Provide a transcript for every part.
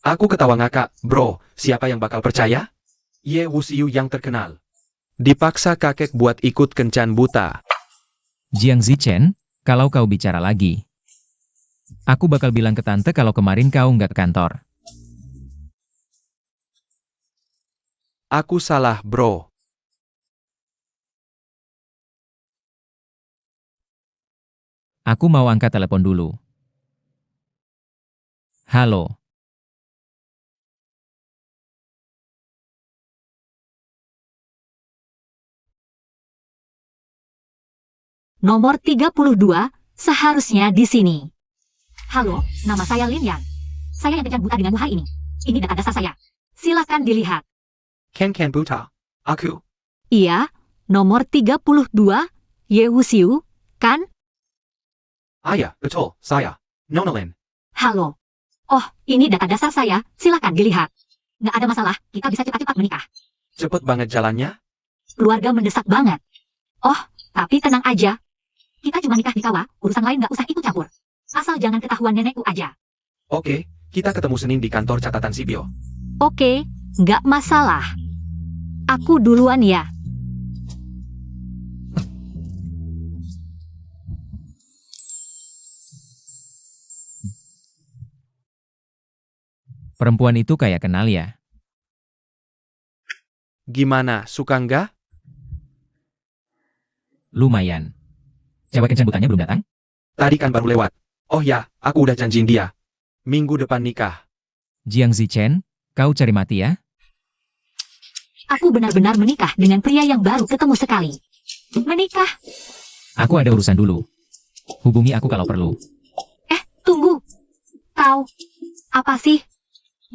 Aku ketawa ngakak, bro, siapa yang bakal percaya? Ye Wuxiu yang terkenal. Dipaksa kakek buat ikut kencan buta. Jiang Zichen, kalau kau bicara lagi, aku bakal bilang ke tante kalau kemarin kau nggak ke kantor. Aku salah, bro. Aku mau angkat telepon dulu. Halo. Nomor 32, seharusnya di sini. Halo, nama saya Lin Yan. Saya yang kencan buta dengan muhai ini. Ini data dasar saya. Silakan dilihat. Ken buta. Aku. Iya, nomor 32, Ye Wuxiu, kan? Ayah, betul, saya. Nona Lin. Halo. Oh, ini data dasar saya. Silakan dilihat. Nggak ada masalah, kita bisa cepat-cepat menikah. Cepet banget jalannya? Keluarga mendesak banget. Oh, tapi tenang aja. Kita cuma nikah di kawah, urusan lain nggak usah ikut campur. Asal jangan ketahuan nenekku aja. Oke, kita ketemu Senin di kantor catatan sipil. Oke, nggak masalah. Aku duluan ya. Perempuan itu kayak kenal ya. Gimana, suka nggak? Lumayan. Cewek kencan butanya belum datang? Tadi kan baru lewat. Oh ya, aku udah janjiin dia. Minggu depan nikah. Jiang Zichen, kau cari mati ya? Aku benar-benar menikah dengan pria yang baru ketemu sekali. Menikah? Aku ada urusan dulu. Hubungi aku kalau perlu. Tunggu. Kau, apa sih?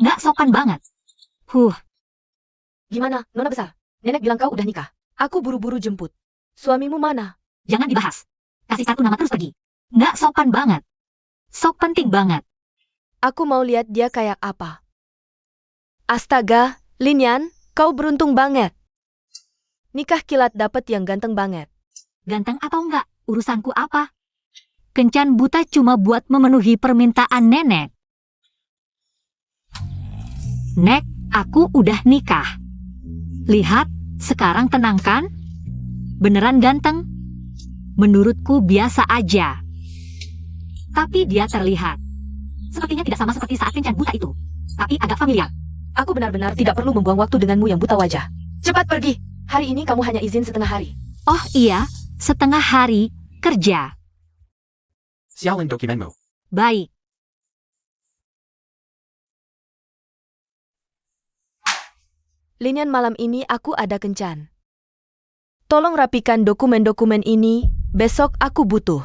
Nggak sopan banget. Gimana, Nona besar? Nenek bilang kau udah nikah. Aku buru-buru jemput. Suamimu mana? Jangan dibahas. Kasih satu nama terus pergi. Nggak sopan banget. Sok penting banget. Aku mau lihat dia kayak apa. Astaga, Lin Yan, kau beruntung banget. Nikah kilat dapet yang ganteng banget. Ganteng atau enggak, urusanku apa? Kencan buta cuma buat memenuhi permintaan nenek. Nek, aku udah nikah. Lihat, sekarang tenang kan? Beneran ganteng? Menurutku biasa aja. Tapi dia terlihat. Sepertinya tidak sama seperti saat kencan buta itu. Tapi agak familiar. Aku benar-benar tidak perlu membuang waktu denganmu yang buta wajah. Cepat pergi. Hari ini kamu hanya izin setengah hari. Oh iya, setengah hari, kerja. Sialin dokumenmu. Baik. Lin Yan, malam ini aku ada kencan. Tolong rapikan dokumen-dokumen ini, besok aku butuh.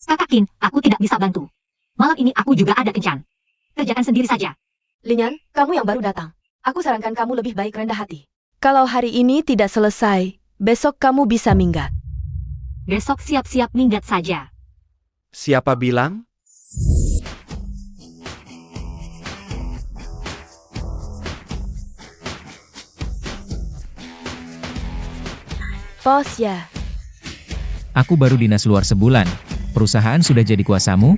Kakak Kin, aku tidak bisa bantu. Malam ini aku juga ada kencan. Kerjakan sendiri saja. Lin Yan, kamu yang baru datang. Aku sarankan kamu lebih baik rendah hati. Kalau hari ini tidak selesai, besok kamu bisa minggat. Besok siap-siap minggat saja. Siapa bilang? Bos ya. Aku baru dinas luar sebulan. Perusahaan sudah jadi kuasamu?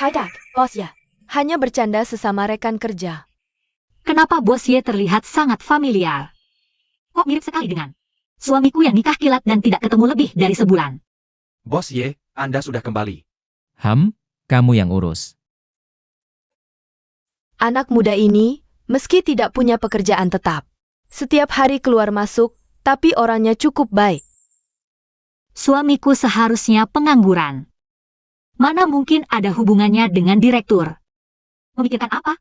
Tidak, bos ya. Hanya bercanda sesama rekan kerja. Kenapa bos Ye terlihat sangat familiar? Kok mirip sekali dengan suamiku yang nikah kilat dan tidak ketemu lebih dari sebulan. Bos Ye, Anda sudah kembali. Kamu yang urus. Anak muda ini, meski tidak punya pekerjaan tetap, setiap hari keluar masuk, tapi orangnya cukup baik. Suamiku seharusnya pengangguran. Mana mungkin ada hubungannya dengan direktur? Memikirkan apa?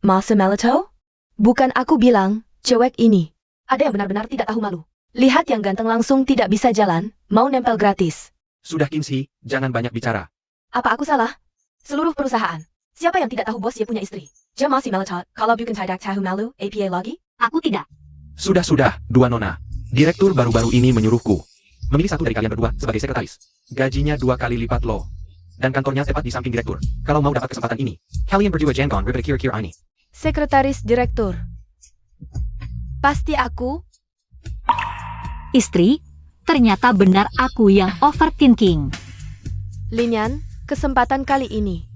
Masa Melito? Bukan aku bilang, cewek ini. Ada yang benar-benar tidak tahu malu. Lihat yang ganteng langsung tidak bisa jalan, mau nempel gratis. Sudah Kinsey, jangan banyak bicara. Apa aku salah? Seluruh perusahaan. Siapa yang tidak tahu bos dia punya istri? Jama si Melito, kalau bukan tidak tahu malu, APA lagi? Aku tidak. Sudah, dua nona. Direktur baru-baru ini menyuruhku memilih satu dari kalian berdua sebagai sekretaris. Gajinya 2 kali lipat loh. Dan kantornya tepat di samping direktur. Kalau mau dapat kesempatan ini, kalian berdua jangan berpikir-kira ini. Sekretaris direktur. Pasti aku? Istri, ternyata benar aku yang overthinking. Lin Yan, kesempatan kali ini.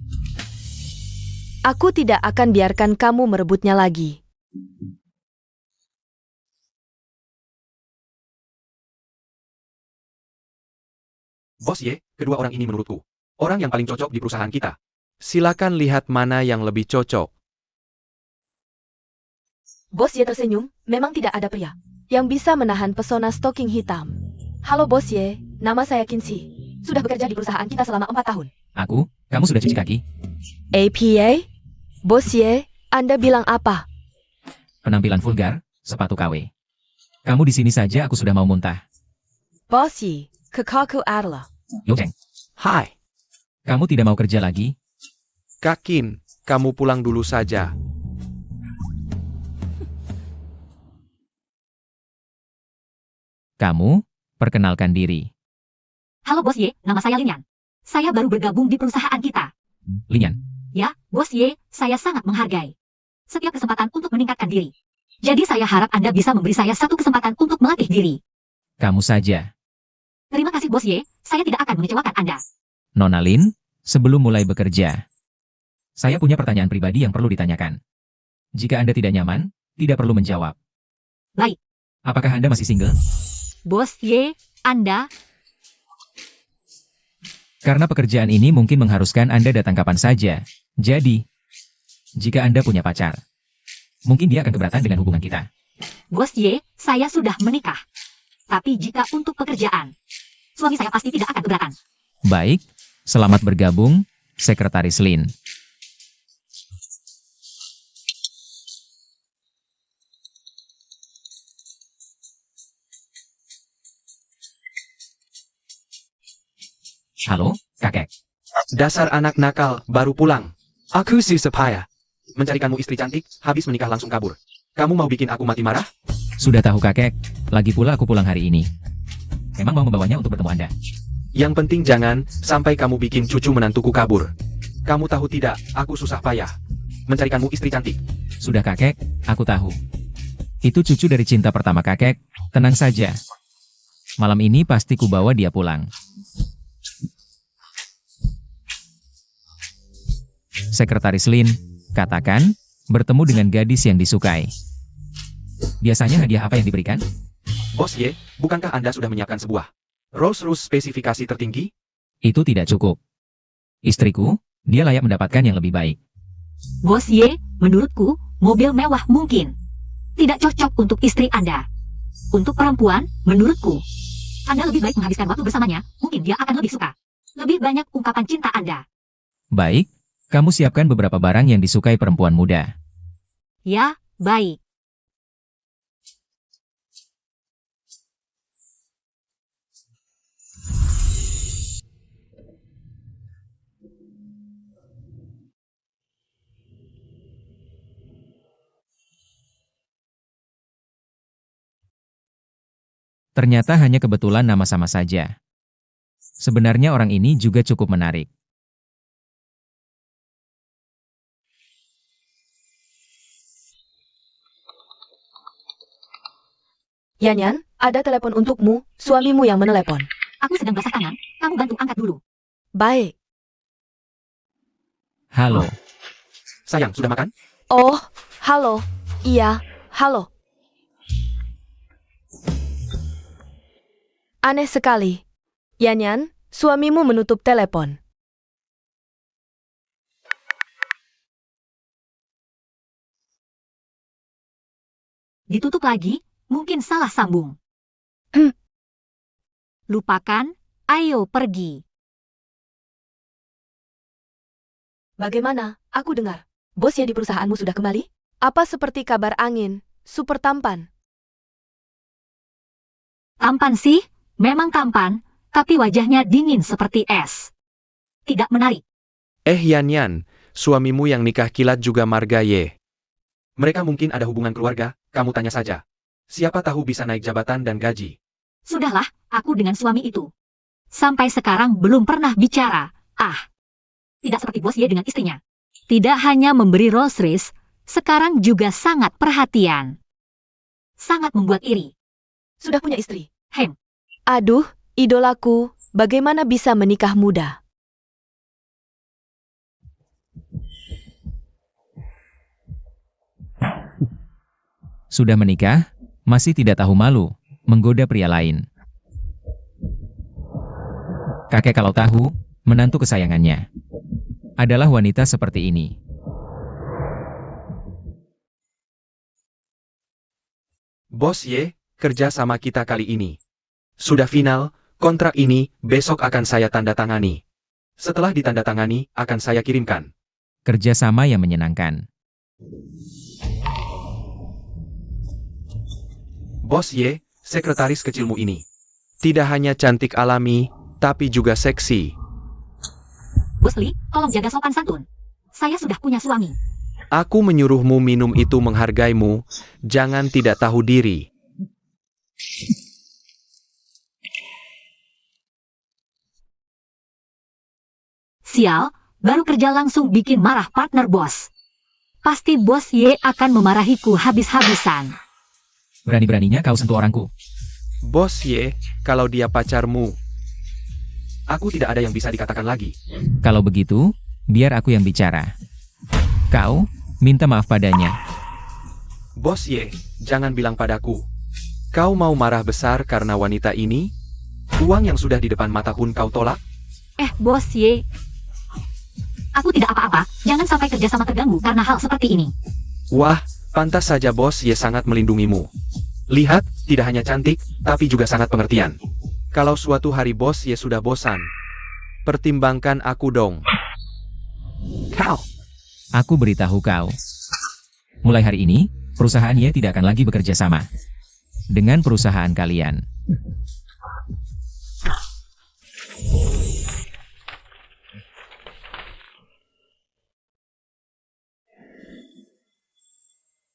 Aku tidak akan biarkan kamu merebutnya lagi. Bos Ye, kedua orang ini menurutku orang yang paling cocok di perusahaan kita. Silakan lihat mana yang lebih cocok. Bos Ye tersenyum, memang tidak ada pria yang bisa menahan pesona stoking hitam. Halo Bos Ye, nama saya Kinsey. Sudah bekerja di perusahaan kita selama 4 tahun. Kamu sudah cuci kaki? APA? Bos Ye, Anda bilang apa? Penampilan vulgar, sepatu KW. Kamu di sini saja aku sudah mau muntah. Bos Ye, kakakku adalah. Yojeng, Hai, kamu tidak mau kerja lagi? Kakin, kamu pulang dulu saja. Kamu, perkenalkan diri. Halo Bos Ye, nama saya Linyan. Saya baru bergabung di perusahaan kita. Linyan, Ya, Bos Ye, saya sangat menghargai setiap kesempatan untuk meningkatkan diri. Jadi saya harap Anda bisa memberi saya satu kesempatan untuk melatih diri. kamu saja. Terima kasih Bos Ye, saya tidak akan mengecewakan Anda. Nona Lin, sebelum mulai bekerja, saya punya pertanyaan pribadi yang perlu ditanyakan. Jika Anda tidak nyaman, tidak perlu menjawab. Baik. Apakah Anda masih single? Bos Ye, Anda, Karena pekerjaan ini mungkin mengharuskan Anda datang kapan saja. Jadi, jika Anda punya pacar, mungkin dia akan keberatan dengan hubungan kita. Bos Ye, saya sudah menikah. Tapi jika untuk pekerjaan, suami saya pasti tidak akan keberatan. Baik, selamat bergabung, Sekretaris Lin. Halo, kakek. Dasar anak nakal, baru pulang. Aku si Sepaya. Mencarikanmu istri cantik, habis menikah langsung kabur. Kamu mau bikin aku mati marah? Sudah tahu kakek, lagi pula aku pulang hari ini. Memang mau membawanya untuk bertemu Anda. Yang penting jangan sampai kamu bikin cucu menantuku kabur. Kamu tahu tidak, aku susah payah mencarikanmu istri cantik. Sudah kakek, aku tahu. Itu cucu dari cinta pertama kakek, tenang saja. Malam ini pasti kubawa dia pulang. Sekretaris Lin, katakan, bertemu dengan gadis yang disukai. Biasanya hadiah apa yang diberikan? Bos Ye, bukankah Anda sudah menyiapkan sebuah Rolls-Royce spesifikasi tertinggi? Itu tidak cukup. Istriku, dia layak mendapatkan yang lebih baik. Bos Ye, menurutku, mobil mewah mungkin tidak cocok untuk istri Anda. Untuk perempuan, menurutku, Anda lebih baik menghabiskan waktu bersamanya, mungkin dia akan lebih suka. Lebih banyak ungkapan cinta Anda. Baik, kamu siapkan beberapa barang yang disukai perempuan muda. Ya, baik. Ternyata hanya kebetulan nama sama saja. Sebenarnya orang ini juga cukup menarik. Yanyan, ada telepon untukmu, suamimu yang menelepon. Aku sedang basah tangan, kamu bantu angkat dulu. Baik. Halo, Sayang, sudah makan? Oh, halo. Iya, halo. Aneh sekali. Yanyan, suamimu menutup telepon. Ditutup lagi, mungkin salah sambung. Lupakan, ayo pergi. Bagaimana? Aku dengar. Bos ya di perusahaanmu sudah kembali? Apa seperti kabar angin? Super tampan. Tampan sih, memang tampan, tapi wajahnya dingin seperti es. Tidak menarik. Yan, suamimu yang nikah kilat juga marga Ye. Mereka mungkin ada hubungan keluarga, kamu tanya saja. Siapa tahu bisa naik jabatan dan gaji. Sudahlah, aku dengan suami itu. Sampai sekarang belum pernah bicara. Tidak seperti bos Ye dengan istrinya. Tidak hanya memberi Rolls-Royce, sekarang juga sangat perhatian. Sangat membuat iri. Sudah punya istri? Hem, Aduh, idolaku, bagaimana bisa menikah muda? Sudah menikah, masih tidak tahu malu, menggoda pria lain. Kakek kalau tahu, menantu kesayangannya adalah wanita seperti ini. Bos Ye, kerja sama kita kali ini sudah final, kontrak ini besok akan saya tanda tangani. Setelah ditandatangani, akan saya kirimkan. Kerjasama yang menyenangkan. Bos Ye, sekretaris kecilmu ini tidak hanya cantik alami, tapi juga seksi. Bos Lee, tolong jaga sopan santun. Saya sudah punya suami. Aku menyuruhmu minum itu menghargaimu, jangan tidak tahu diri. Sial, baru kerja langsung bikin marah partner bos. Pasti bos Ye akan memarahiku habis-habisan. Berani-beraninya kau sentuh orangku. Bos Ye, kalau dia pacarmu, aku tidak ada yang bisa dikatakan lagi. Kalau begitu, biar aku yang bicara. Kau, minta maaf padanya. Bos Ye, jangan bilang padaku. Kau mau marah besar karena wanita ini? Uang yang sudah di depan mata pun kau tolak? Bos Ye. Aku tidak apa-apa, jangan sampai kerjasama terganggu karena hal seperti ini. Wah, pantas saja Bos Ye sangat melindungimu. Lihat, tidak hanya cantik, tapi juga sangat pengertian. Kalau suatu hari Bos Ye sudah bosan, pertimbangkan aku dong. Kau. Aku beritahu kau. Mulai hari ini, perusahaan Ye tidak akan lagi bekerja sama dengan perusahaan kalian.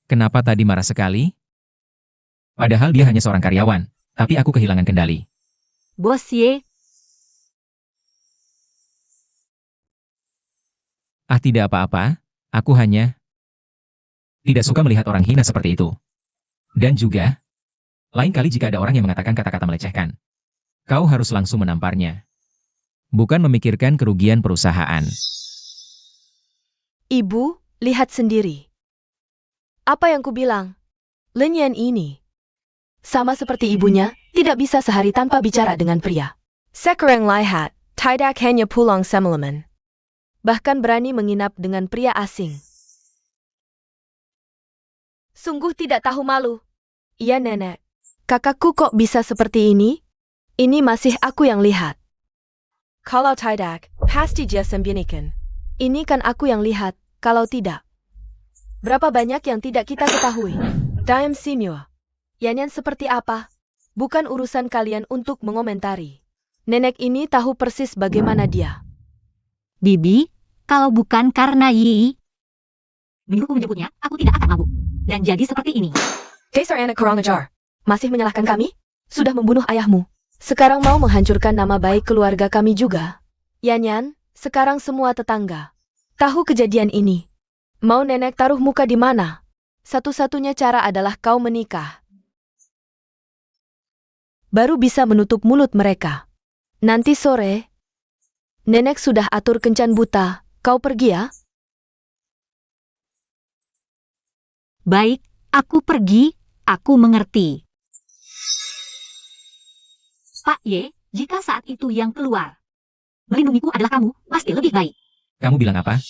Kenapa tadi marah sekali? Padahal dia hanya seorang karyawan, tapi aku kehilangan kendali. Bos Ye, Tidak apa-apa, aku hanya tidak suka melihat orang hina seperti itu. Dan juga, lain kali jika ada orang yang mengatakan kata-kata melecehkan, kau harus langsung menamparnya. Bukan memikirkan kerugian perusahaan. Ibu, lihat sendiri. Apa yang kubilang? Lenyan ini sama seperti ibunya, tidak bisa sehari tanpa bicara dengan pria. Sekarang lihat, tidak hanya pulang semalaman. Bahkan berani menginap dengan pria asing. Sungguh tidak tahu malu. Iya nenek. Kakakku kok bisa seperti ini? Ini masih aku yang lihat. Kalau tidak, pasti dia sembunyikan. Ini kan aku yang lihat, kalau tidak. Berapa banyak yang tidak kita ketahui? Daim Simyo. Yanyan seperti apa? Bukan urusan kalian untuk mengomentari. Nenek ini tahu persis bagaimana dia. Bibi, kalau bukan karena Yi, mingguku menyebutnya, aku tidak akan mabuk. Dan jadi seperti ini. Kaisar anak kurang ajar. Masih menyalahkan kami? Sudah membunuh ayahmu. Sekarang mau menghancurkan nama baik keluarga kami juga. Yanyan, sekarang semua tetangga tahu kejadian ini. Mau nenek taruh muka di mana? Satu-satunya cara adalah kau menikah. Baru bisa menutup mulut mereka. Nanti sore, nenek sudah atur kencan buta. Kau pergi ya? Baik, aku pergi, aku mengerti. Pak Ye, jika saat itu yang keluar melindungiku adalah kamu, pasti lebih baik. Kamu bilang apa?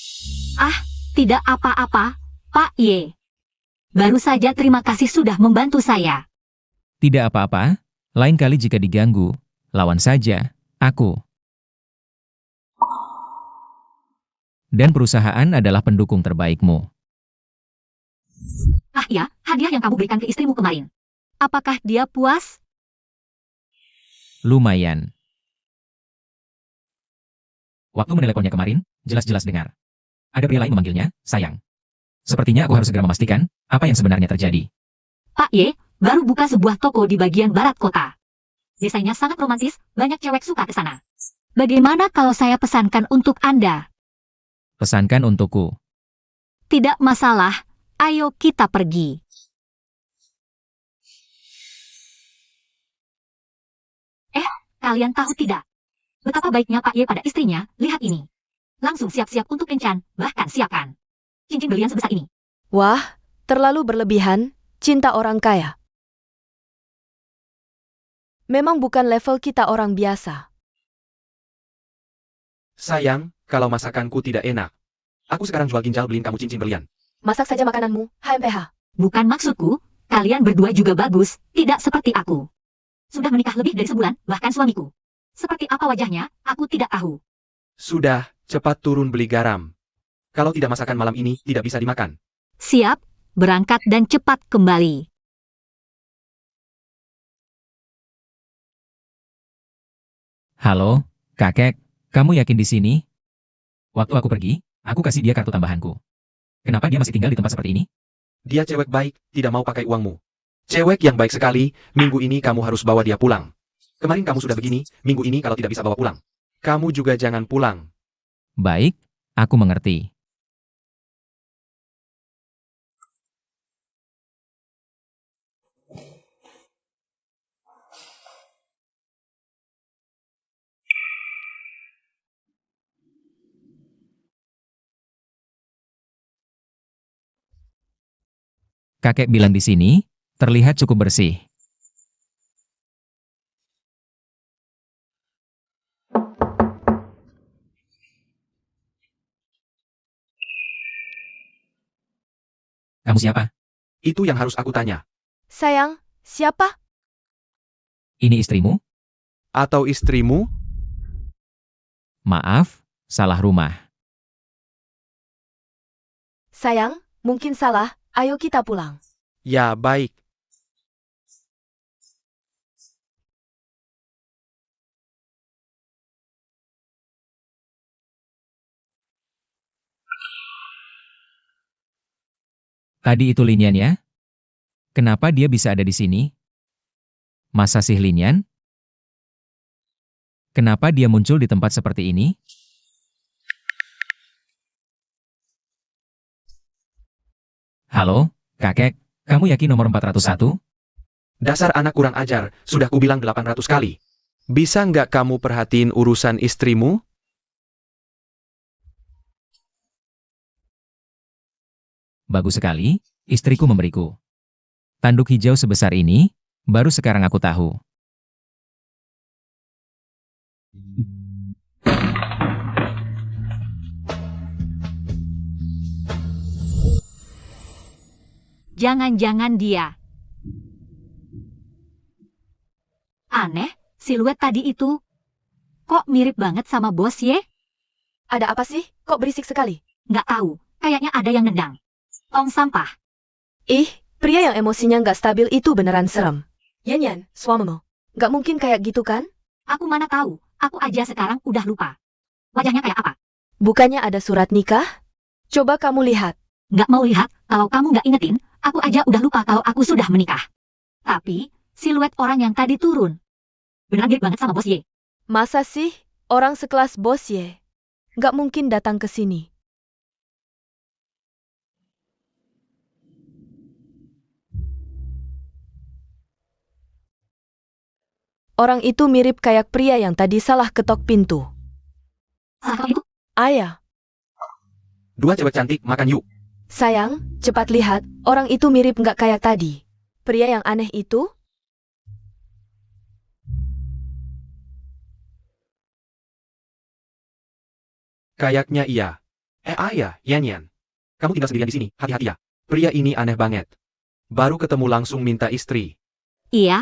Tidak apa-apa, Pak Ye. Baru saja terima kasih sudah membantu saya. Tidak apa-apa, lain kali jika diganggu, lawan saja, aku. Dan perusahaan adalah pendukung terbaikmu. Ya, hadiah yang kamu berikan ke istrimu kemarin. Apakah dia puas? Lumayan. Waktu meneleponnya kemarin, jelas-jelas dengar. Ada pria lain memanggilnya, sayang. Sepertinya aku harus segera memastikan apa yang sebenarnya terjadi. Pak Ye, baru buka sebuah toko di bagian barat kota. Desainnya sangat romantis, banyak cewek suka ke sana. Bagaimana kalau saya pesankan untuk Anda? Pesankan untukku. Tidak masalah, ayo kita pergi. Kalian tahu tidak? Betapa baiknya Pak Ye pada istrinya, lihat ini. Langsung siap-siap untuk kencan, bahkan siapkan cincin berlian sebesar ini. Wah, terlalu berlebihan. cinta orang kaya. Memang bukan level kita orang biasa. Sayang, kalau masakanku tidak enak. Aku sekarang jual ginjal beliin kamu cincin berlian. Masak saja makananmu, HMPH. Bukan maksudku, kalian berdua juga bagus, tidak seperti aku. Sudah menikah lebih dari sebulan, bahkan suamiku. Seperti apa wajahnya, aku tidak tahu. Sudah, cepat turun beli garam. Kalau tidak masakan malam ini, tidak bisa dimakan. Siap, berangkat dan cepat kembali. Halo, kakek, kamu yakin di sini? Waktu aku pergi, aku kasih dia kartu tambahanku. Kenapa dia masih tinggal di tempat seperti ini? Dia cewek baik, tidak mau pakai uangmu. Cewek yang baik sekali, minggu ini kamu harus bawa dia pulang. Kemarin kamu sudah begini, minggu ini kalau tidak bisa bawa pulang. Kamu juga jangan pulang. Baik, aku mengerti. Kakek bilang di sini, terlihat cukup bersih. Kamu siapa? Itu yang harus aku tanya. Sayang, siapa? Ini istrimu? Atau istrimu? Maaf, salah rumah. Sayang, mungkin salah, ayo kita pulang. Ya, baik. Tadi itu Linian ya? Kenapa dia bisa ada di sini? Masa sih Linian? Kenapa dia muncul di tempat seperti ini? Halo, kakek, kamu yakin nomor 401? Dasar anak kurang ajar, sudah kubilang 800 kali. Bisa nggak kamu perhatiin urusan istrimu? Bagus sekali, istriku memberiku. Tanduk hijau sebesar ini, baru sekarang aku tahu. Jangan-jangan dia. Aneh, siluet tadi itu. Kok mirip banget sama bos ye? Ada apa sih? Kok berisik sekali? Nggak tahu, kayaknya ada yang nendang. Tong sampah. Ih, pria yang emosinya nggak stabil itu beneran serem. Yan, suamimu. Nggak mungkin kayak gitu kan? Aku mana tahu, aku aja sekarang udah lupa. Wajahnya kayak apa? Bukannya ada surat nikah? Coba kamu lihat. Nggak mau lihat, kalau kamu nggak ingetin, aku aja udah lupa kalau aku sudah menikah. Tapi, siluet orang yang tadi turun. Beneran mirip banget sama bos ye. Masa sih? Orang sekelas bos ye? Nggak mungkin datang ke sini. Orang itu mirip kayak pria yang tadi salah ketok pintu. Salah ketok itu? Ayah, Dua cewek cantik, makan yuk. sayang, cepat lihat, orang itu mirip nggak kayak tadi. Pria yang aneh itu? Kayaknya iya. Ayah, Yan. Kamu tinggal sendirian di sini, hati-hati ya. Pria ini aneh banget. Baru ketemu langsung minta istri. Iya.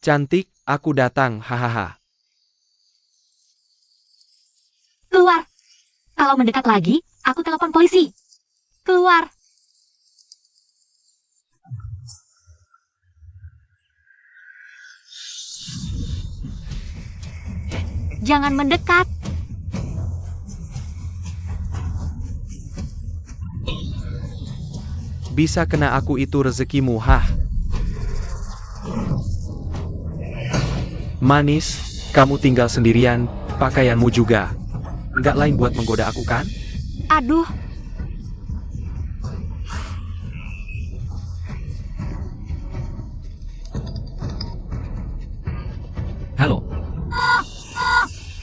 Cantik, aku datang, hahaha. Keluar. Kalau mendekat lagi, aku telepon polisi. Keluar. Jangan mendekat. Bisa kena aku itu rezekimu, hah? Manis, kamu tinggal sendirian, pakaianmu juga. Nggak lain buat menggoda aku kan? Aduh, Halo.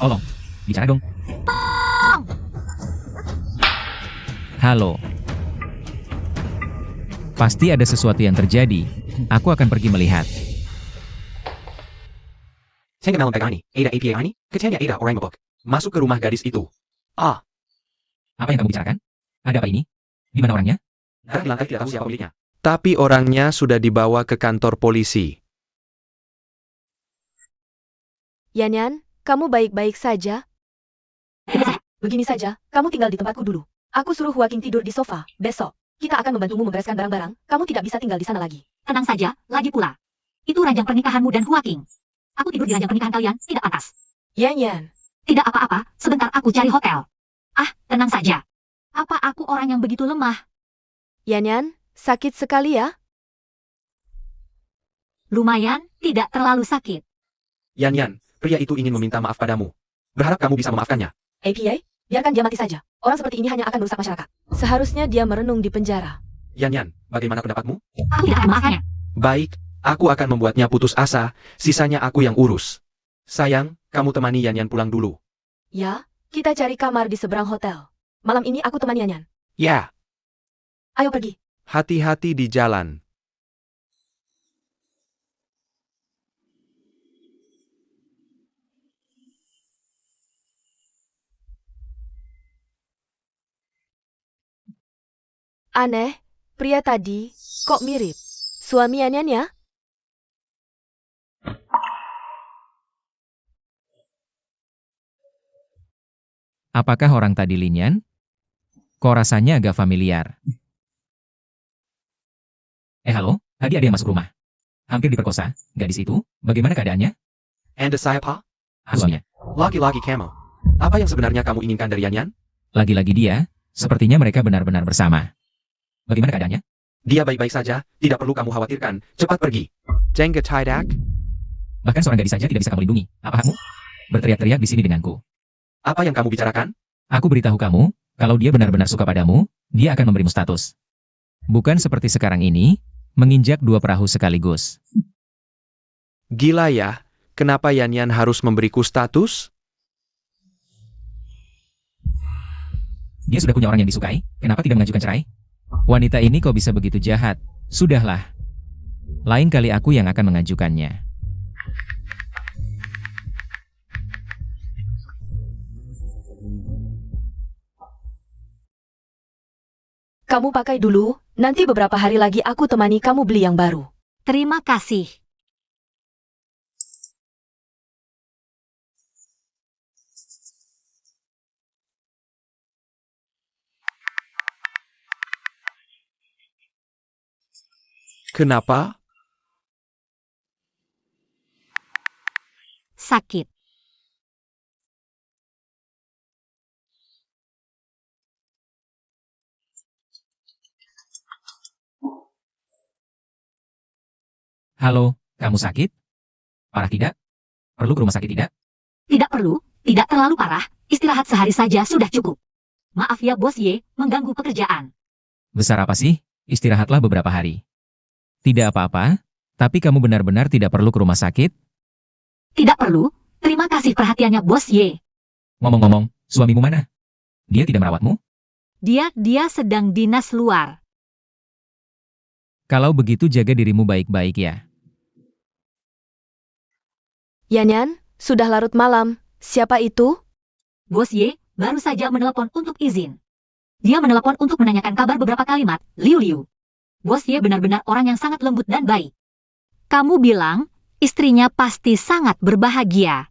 Tolong, bicara dong. Halo. Pasti ada sesuatu yang terjadi. Aku akan pergi melihat. Saya kenal mereka ini. Ada APA ini? Kecilnya ada orang mabuk. Masuk ke rumah gadis itu. Ah, Apa yang kamu bicarakan? Ada apa ini? Di mana orangnya? karena di lantai tidak tahu siapa pemiliknya. Tapi orangnya sudah dibawa ke kantor polisi. Yanyan, kamu baik-baik saja? Begini saja, kamu tinggal di tempatku dulu. Aku suruh Huaking tidur di sofa. Besok, kita akan membantumu membereskan barang-barang. Kamu tidak bisa tinggal di sana lagi. tenang saja, lagi pula. Itu ranjang pernikahanmu dan Huaking. Aku tidur di ranjang pernikahan kalian, tidak pantas. Yanyan, Tidak apa-apa, sebentar aku cari hotel. Ah, tenang saja. Apa aku orang yang begitu lemah? Yanyan, sakit sekali ya? Lumayan, tidak terlalu sakit. Yan, pria itu ingin meminta maaf padamu. Berharap kamu bisa memaafkannya. APA, biarkan dia mati saja. Orang seperti ini hanya akan merusak masyarakat. Seharusnya dia merenung di penjara. Yan, bagaimana pendapatmu? Aku tidak akan memaafkannya. Baik, aku akan membuatnya putus asa, sisanya aku yang urus. Sayang, kamu temani Yan pulang dulu. Ya, kita cari kamar di seberang hotel. Malam ini aku temani Yanyan. Ya, Ayo pergi. hati-hati di jalan. Aneh, pria tadi kok mirip suami Yanyan ya? Apakah orang tadi Linyan? Kok rasanya agak familiar? Halo, tadi ada yang masuk rumah. Hampir diperkosa. Gadis itu, bagaimana keadaannya? Anda saya pa? Suaminya. Laki-laki kamu. Apa yang sebenarnya kamu inginkan dari Yan? Lagi-lagi dia, sepertinya mereka benar-benar bersama. Bagaimana keadaannya? Dia baik-baik saja, tidak perlu kamu khawatirkan. Cepat pergi. Jengga Tidak. Bahkan seorang gadis saja tidak bisa kamu lindungi. Apa kamu? Berteriak-teriak di sini denganku. Apa yang kamu bicarakan? Aku beritahu kamu, kalau dia benar-benar suka padamu, dia akan memberimu status. Bukan seperti sekarang ini, menginjak dua perahu sekaligus. Gila ya, kenapa Yan harus memberiku status? Dia sudah punya orang yang disukai, kenapa tidak mengajukan cerai? Wanita ini kok bisa begitu jahat? Sudahlah. Lain kali aku yang akan mengajukannya. Kamu pakai dulu, nanti beberapa hari lagi aku temani kamu beli yang baru. Terima kasih. Kenapa? Sakit. Halo, kamu sakit? Parah tidak? Perlu ke rumah sakit tidak? Tidak perlu, tidak terlalu parah. Istirahat sehari saja sudah cukup. Maaf ya Bos Ye, mengganggu pekerjaan. Besar apa sih? Istirahatlah beberapa hari. Tidak apa-apa, tapi kamu benar-benar tidak perlu ke rumah sakit? Tidak perlu, terima kasih perhatiannya Bos Ye. Ngomong-ngomong, suamimu mana? Dia tidak merawatmu? Dia sedang dinas luar. Kalau begitu jaga dirimu baik-baik ya. Yanyan, sudah larut malam. Siapa itu? Bos Ye baru saja menelepon untuk izin. Dia menelepon untuk menanyakan kabar beberapa kalimat. Liu. Bos Ye benar-benar orang yang sangat lembut dan baik. Kamu bilang, istrinya pasti sangat berbahagia.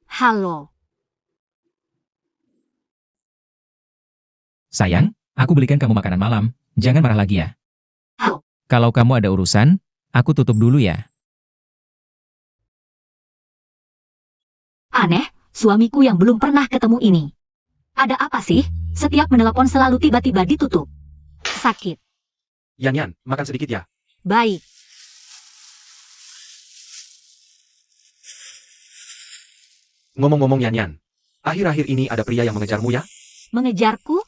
Halo. Sayang, aku belikan kamu makanan malam. Jangan marah lagi ya. Halo. Kalau kamu ada urusan, aku tutup dulu ya. Aneh, suamiku yang belum pernah ketemu ini. Ada apa sih? Setiap menelepon selalu tiba-tiba ditutup. Sakit. Yan, makan sedikit ya. Baik. Ngomong-ngomong Yan, akhir-akhir ini ada pria yang mengejarmu ya? Mengejarku?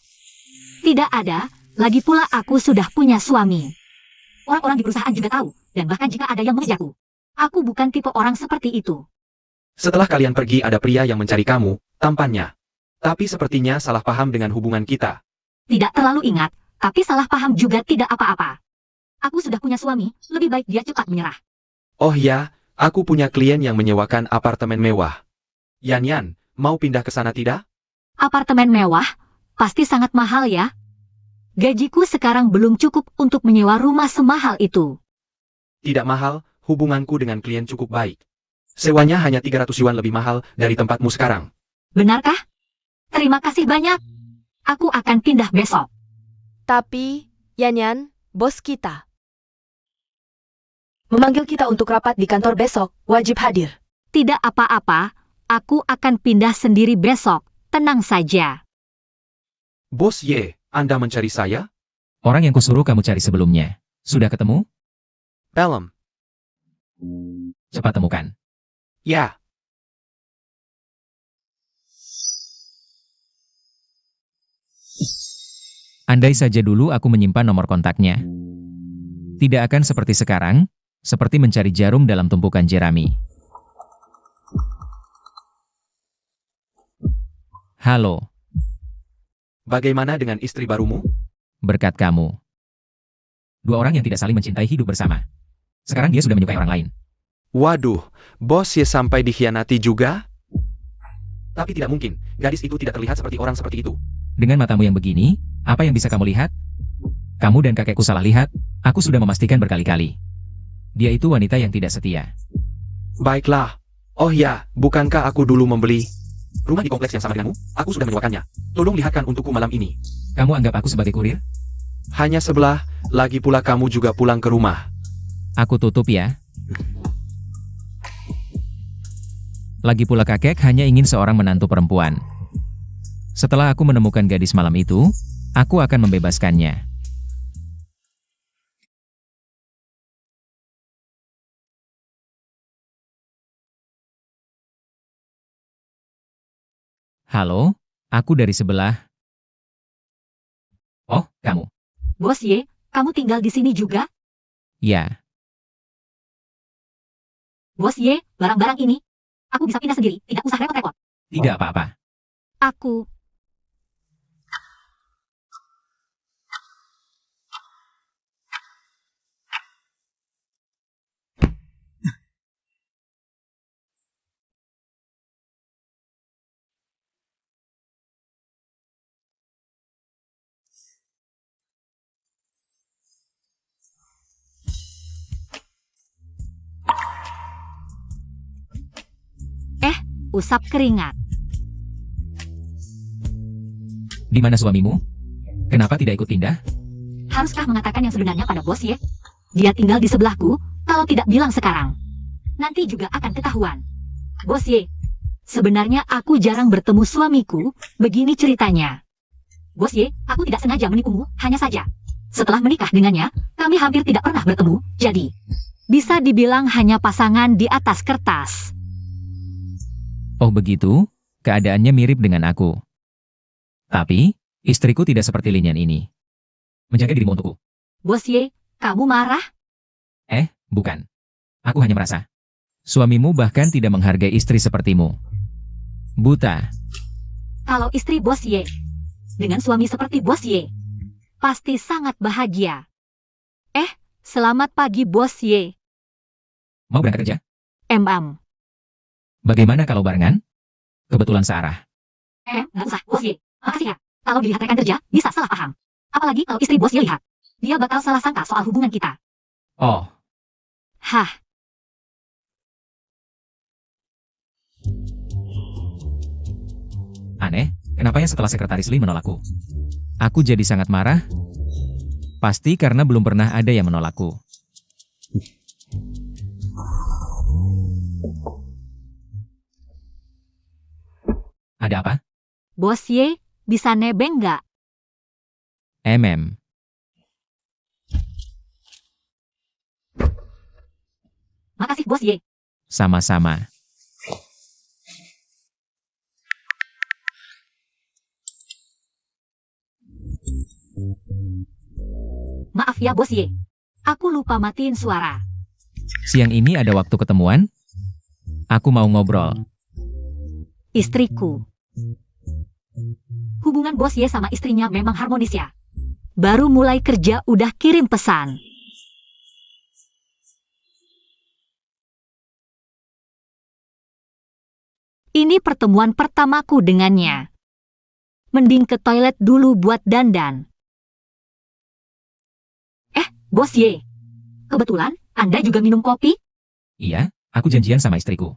Tidak ada, lagi pula aku sudah punya suami. Orang-orang di perusahaan juga tahu, dan bahkan jika ada yang mengejarku, aku bukan tipe orang seperti itu. Setelah kalian pergi ada pria yang mencari kamu, tampannya. Tapi sepertinya salah paham dengan hubungan kita. Tidak terlalu ingat, tapi salah paham juga tidak apa-apa. Aku sudah punya suami, lebih baik dia cepat menyerah. Oh ya, aku punya klien yang menyewakan apartemen mewah. Yan, mau pindah ke sana tidak? Apartemen mewah? Pasti sangat mahal ya? Gajiku sekarang belum cukup untuk menyewa rumah semahal itu. Tidak mahal, hubunganku dengan klien cukup baik. Sewanya hanya 300 yuan lebih mahal dari tempatmu sekarang. Benarkah? Terima kasih banyak. Aku akan pindah besok. Tapi, Yan, bos kita memanggil kita untuk rapat di kantor besok, wajib hadir. Tidak apa-apa, aku akan pindah sendiri besok. Tenang saja. Bos Ye, Anda mencari saya? Orang yang kusuruh kamu cari sebelumnya. Sudah ketemu? Belum. Cepat temukan. Ya. Andai saja dulu aku menyimpan nomor kontaknya. Tidak akan seperti sekarang, seperti mencari jarum dalam tumpukan jerami. Halo, Bagaimana dengan istri barumu? berkat kamu. Dua orang yang tidak saling mencintai hidup bersama. Sekarang dia sudah menyukai orang lain. Waduh, bos Ye sampai dikhianati juga? Tapi tidak mungkin, gadis itu tidak terlihat seperti orang seperti itu. Dengan matamu yang begini, apa yang bisa kamu lihat? Kamu dan kakekku salah lihat, aku sudah memastikan berkali-kali. Dia itu wanita yang tidak setia. Baiklah. Oh ya, bukankah aku dulu membeli rumah di kompleks yang sama denganmu? Aku sudah menyewakannya. Tolong lihatkan untukku malam ini. Kamu anggap aku sebagai kurir? Hanya sebelah, lagi pula kamu juga pulang ke rumah. Aku tutup ya. Lagi pula kakek hanya ingin seorang menantu perempuan. Setelah aku menemukan gadis malam itu, aku akan membebaskannya. Halo, aku dari sebelah. Oh, kamu. Bos Ye, kamu tinggal di sini juga? Ya, Bos Ye, barang-barang ini. Aku bisa pindah sendiri, tidak usah repot-repot. tidak apa-apa. Aku. Usap keringat. Di mana suamimu? Kenapa tidak ikut pindah? Haruskah mengatakan yang sebenarnya pada bos Ye? Dia tinggal di sebelahku, kalau tidak bilang sekarang. Nanti juga akan ketahuan. Bos Ye, sebenarnya aku jarang bertemu suamiku, begini ceritanya. Bos Ye, aku tidak sengaja menipumu, hanya saja. Setelah menikah dengannya, kami hampir tidak pernah bertemu, jadi bisa dibilang hanya pasangan di atas kertas. Oh begitu, keadaannya mirip dengan aku. Tapi, istriku tidak seperti Linyan ini. Menjaga dirimu untukku. Bos Ye, kamu marah? Bukan. Aku hanya merasa. Suamimu bahkan tidak menghargai istri sepertimu. Buta. Kalau istri bos Ye, dengan suami seperti bos Ye, pasti sangat bahagia. Selamat pagi bos Ye. Mau berangkat kerja? Bagaimana kalau barengan? Kebetulan searah. Nggak usah, bos Ye. Makasih ya. Kalau dilihat rekan kerja, bisa salah paham. Apalagi kalau istri bos Ye lihat. Dia bakal salah sangka soal hubungan kita. Oh, Hah, aneh, kenapa ya setelah sekretaris Lee menolakku? Aku jadi sangat marah. Pasti karena belum pernah ada yang menolakku. Ada apa? bos Ye, bisa nebeng nggak? MM. Makasih Bos Ye. Sama-sama. Maaf ya Bos Ye. Aku lupa matiin suara. Siang ini ada waktu ketemuan? Aku mau ngobrol. Istriku. Hubungan Bos Ye sama istrinya memang harmonis ya. Baru mulai kerja udah kirim pesan. Ini pertemuan pertamaku dengannya. Mending ke toilet dulu buat dandan. Bos Ye. Kebetulan, Anda juga minum kopi? Iya, aku janjian sama istriku.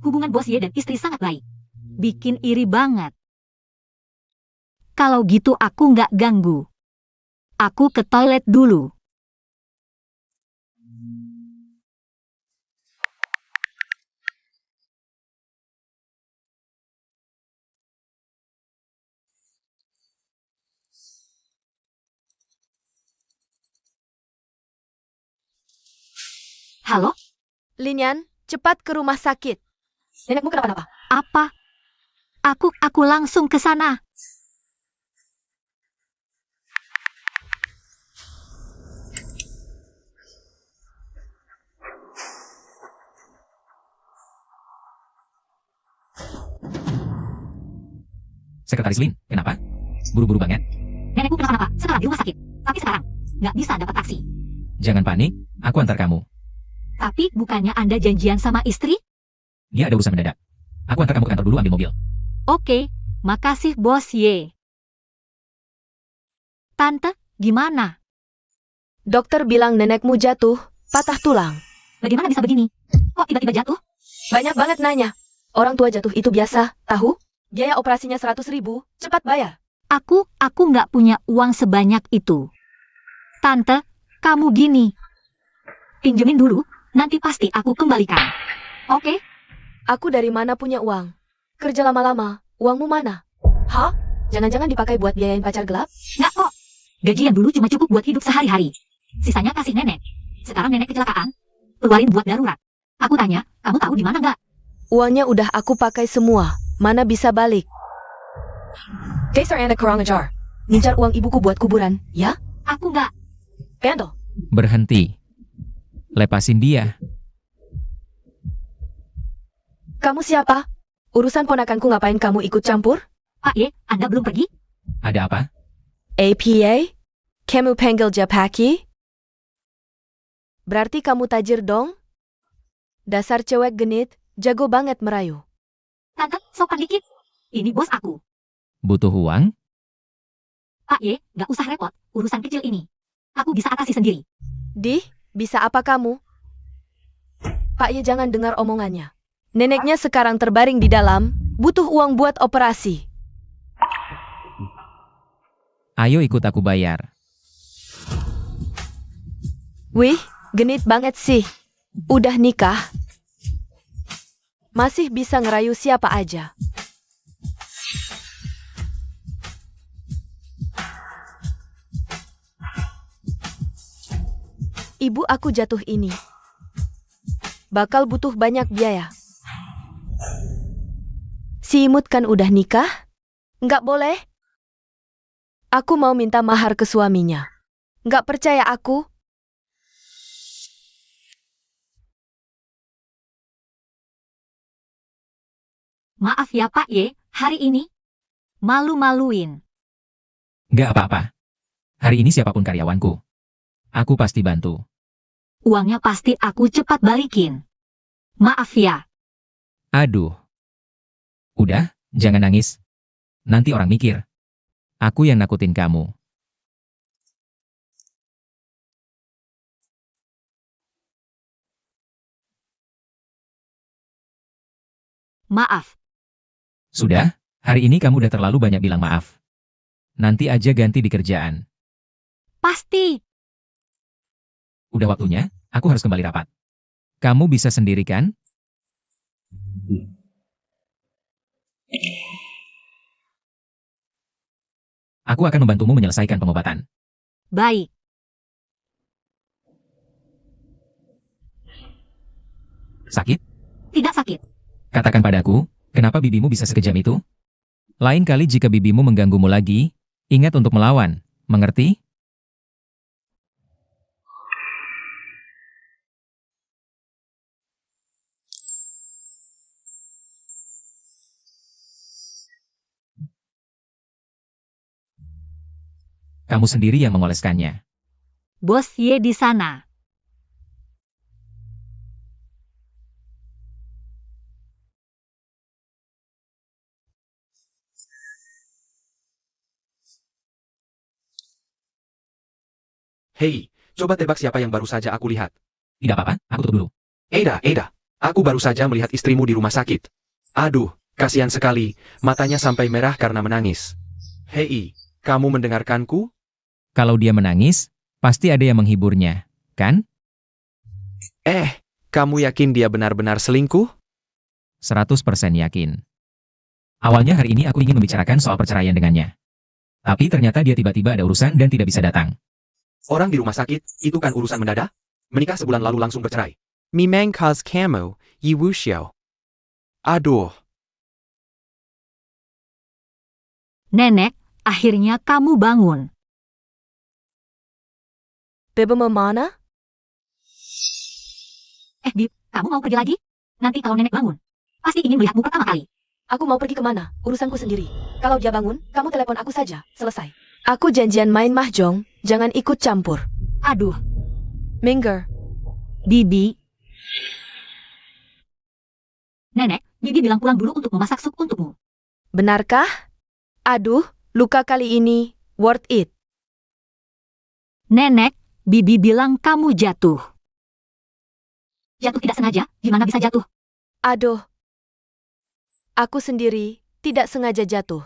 Hubungan Bos Ye dan istri sangat baik. Bikin iri banget. Kalau gitu aku nggak ganggu. Aku ke toilet dulu. Halo? Linian, cepat ke rumah sakit. Nenekmu kenapa-napa? Apa? Aku langsung ke sana. Sekretaris Lin, kenapa? Buru-buru banget. Nenekku kenapa-napa? Sekarang di rumah sakit. Tapi sekarang, nggak bisa dapat taksi. Jangan panik, aku antar kamu. Tapi bukannya Anda janjian sama istri? Dia ada urusan mendadak. Aku antar kamu ke kantor dulu ambil mobil. Oke, makasih Bos Ye. Tante, gimana? Dokter bilang nenekmu jatuh, patah tulang. Bagaimana bisa begini? Kok tiba-tiba jatuh? Banyak banget nanya. Orang tua jatuh itu biasa, tahu? Biaya operasinya 100.000, cepat bayar. Aku nggak punya uang sebanyak itu. Tante, kamu gini. Pinjemin dulu, nanti pasti aku kembalikan. Oke? Aku dari mana punya uang? Kerja lama-lama, uangmu mana? Hah? Jangan-jangan dipakai buat biayain pacar gelap? Nggak kok. Gajian dulu cuma cukup buat hidup sehari-hari. Sisanya kasih nenek. Sekarang nenek kecelakaan. Keluarin buat darurat. Aku tanya, kamu tahu di mana nggak? Uangnya udah aku pakai semua. Mana bisa balik? Dasar anak kurang ajar. Ngincar uang ibuku buat kuburan, ya? Aku nggak. Pendel. Berhenti. Lepasin dia. Kamu siapa? Urusan ponakanku ngapain kamu ikut campur? Pak Ye, Anda belum pergi? Ada apa? APA? Kamu panggil Japaki? Berarti kamu tajir dong? Dasar cewek genit, jago banget merayu. Tante, sopan dikit. Ini bos aku. Butuh uang? Pak Ye, nggak usah repot. Urusan kecil ini. Aku bisa atasi sendiri. Bisa apa kamu? Pak Ye jangan dengar omongannya. Neneknya sekarang terbaring di dalam, butuh uang buat operasi. Ayo ikut aku bayar. Wih, genit banget sih. Udah nikah. Masih bisa ngerayu siapa aja. Ibu aku jatuh ini. Bakal butuh banyak biaya. Si imut kan udah nikah? Nggak boleh? Aku mau minta mahar ke suaminya. Nggak percaya aku? Maaf ya Pak Ye, hari ini malu-maluin. Gak apa-apa. Hari ini siapapun karyawanku. Aku pasti bantu. Uangnya pasti aku cepat balikin. Maaf ya. Aduh. Udah, jangan nangis. Nanti orang mikir. Aku yang nakutin kamu. Maaf. Sudah, hari ini kamu udah terlalu banyak bilang maaf. Nanti aja ganti di kerjaan. Pasti. Udah waktunya, aku harus kembali rapat. Kamu bisa sendiri kan? Aku akan membantumu menyelesaikan pengobatan. Baik. Sakit? Tidak sakit. Katakan padaku, kenapa bibimu bisa sekejam itu? Lain kali jika bibimu mengganggumu lagi, ingat untuk melawan, mengerti? Kamu sendiri yang mengoleskannya. Bos Ye di sana. Hei, coba tebak siapa yang baru saja aku lihat. Tidak apa-apa, aku tutup dulu. Ada, aku baru saja melihat istrimu di rumah sakit. Aduh, kasihan sekali, matanya sampai merah karena menangis. Hei, kamu mendengarkanku? Kalau dia menangis, pasti ada yang menghiburnya, kan? Kamu yakin dia benar-benar selingkuh? 100% yakin. Awalnya hari ini aku ingin membicarakan soal perceraian dengannya. Tapi ternyata dia tiba-tiba ada urusan dan tidak bisa datang. Orang di rumah sakit, itu kan urusan mendadak? Menikah sebulan lalu langsung bercerai. Mimeng cause kamu, Yi Wuxiao. Aduh, Nenek, akhirnya kamu bangun. Bebe mana? Bib, kamu mau pergi lagi? Nanti kalau nenek bangun, pasti ingin melihatmu pertama kali. Aku mau pergi kemana? Urusanku sendiri. Kalau dia bangun, kamu telepon aku saja. Selesai. Aku janjian main mahjong, jangan ikut campur. Aduh, Minger, Bibi. Nenek, Bibi bilang pulang dulu untuk memasak sup untukmu. benarkah? Aduh, luka kali ini, worth it. Nenek, Bibi bilang kamu jatuh. Jatuh tidak sengaja, gimana bisa jatuh? Aduh. Aku sendiri, tidak sengaja jatuh.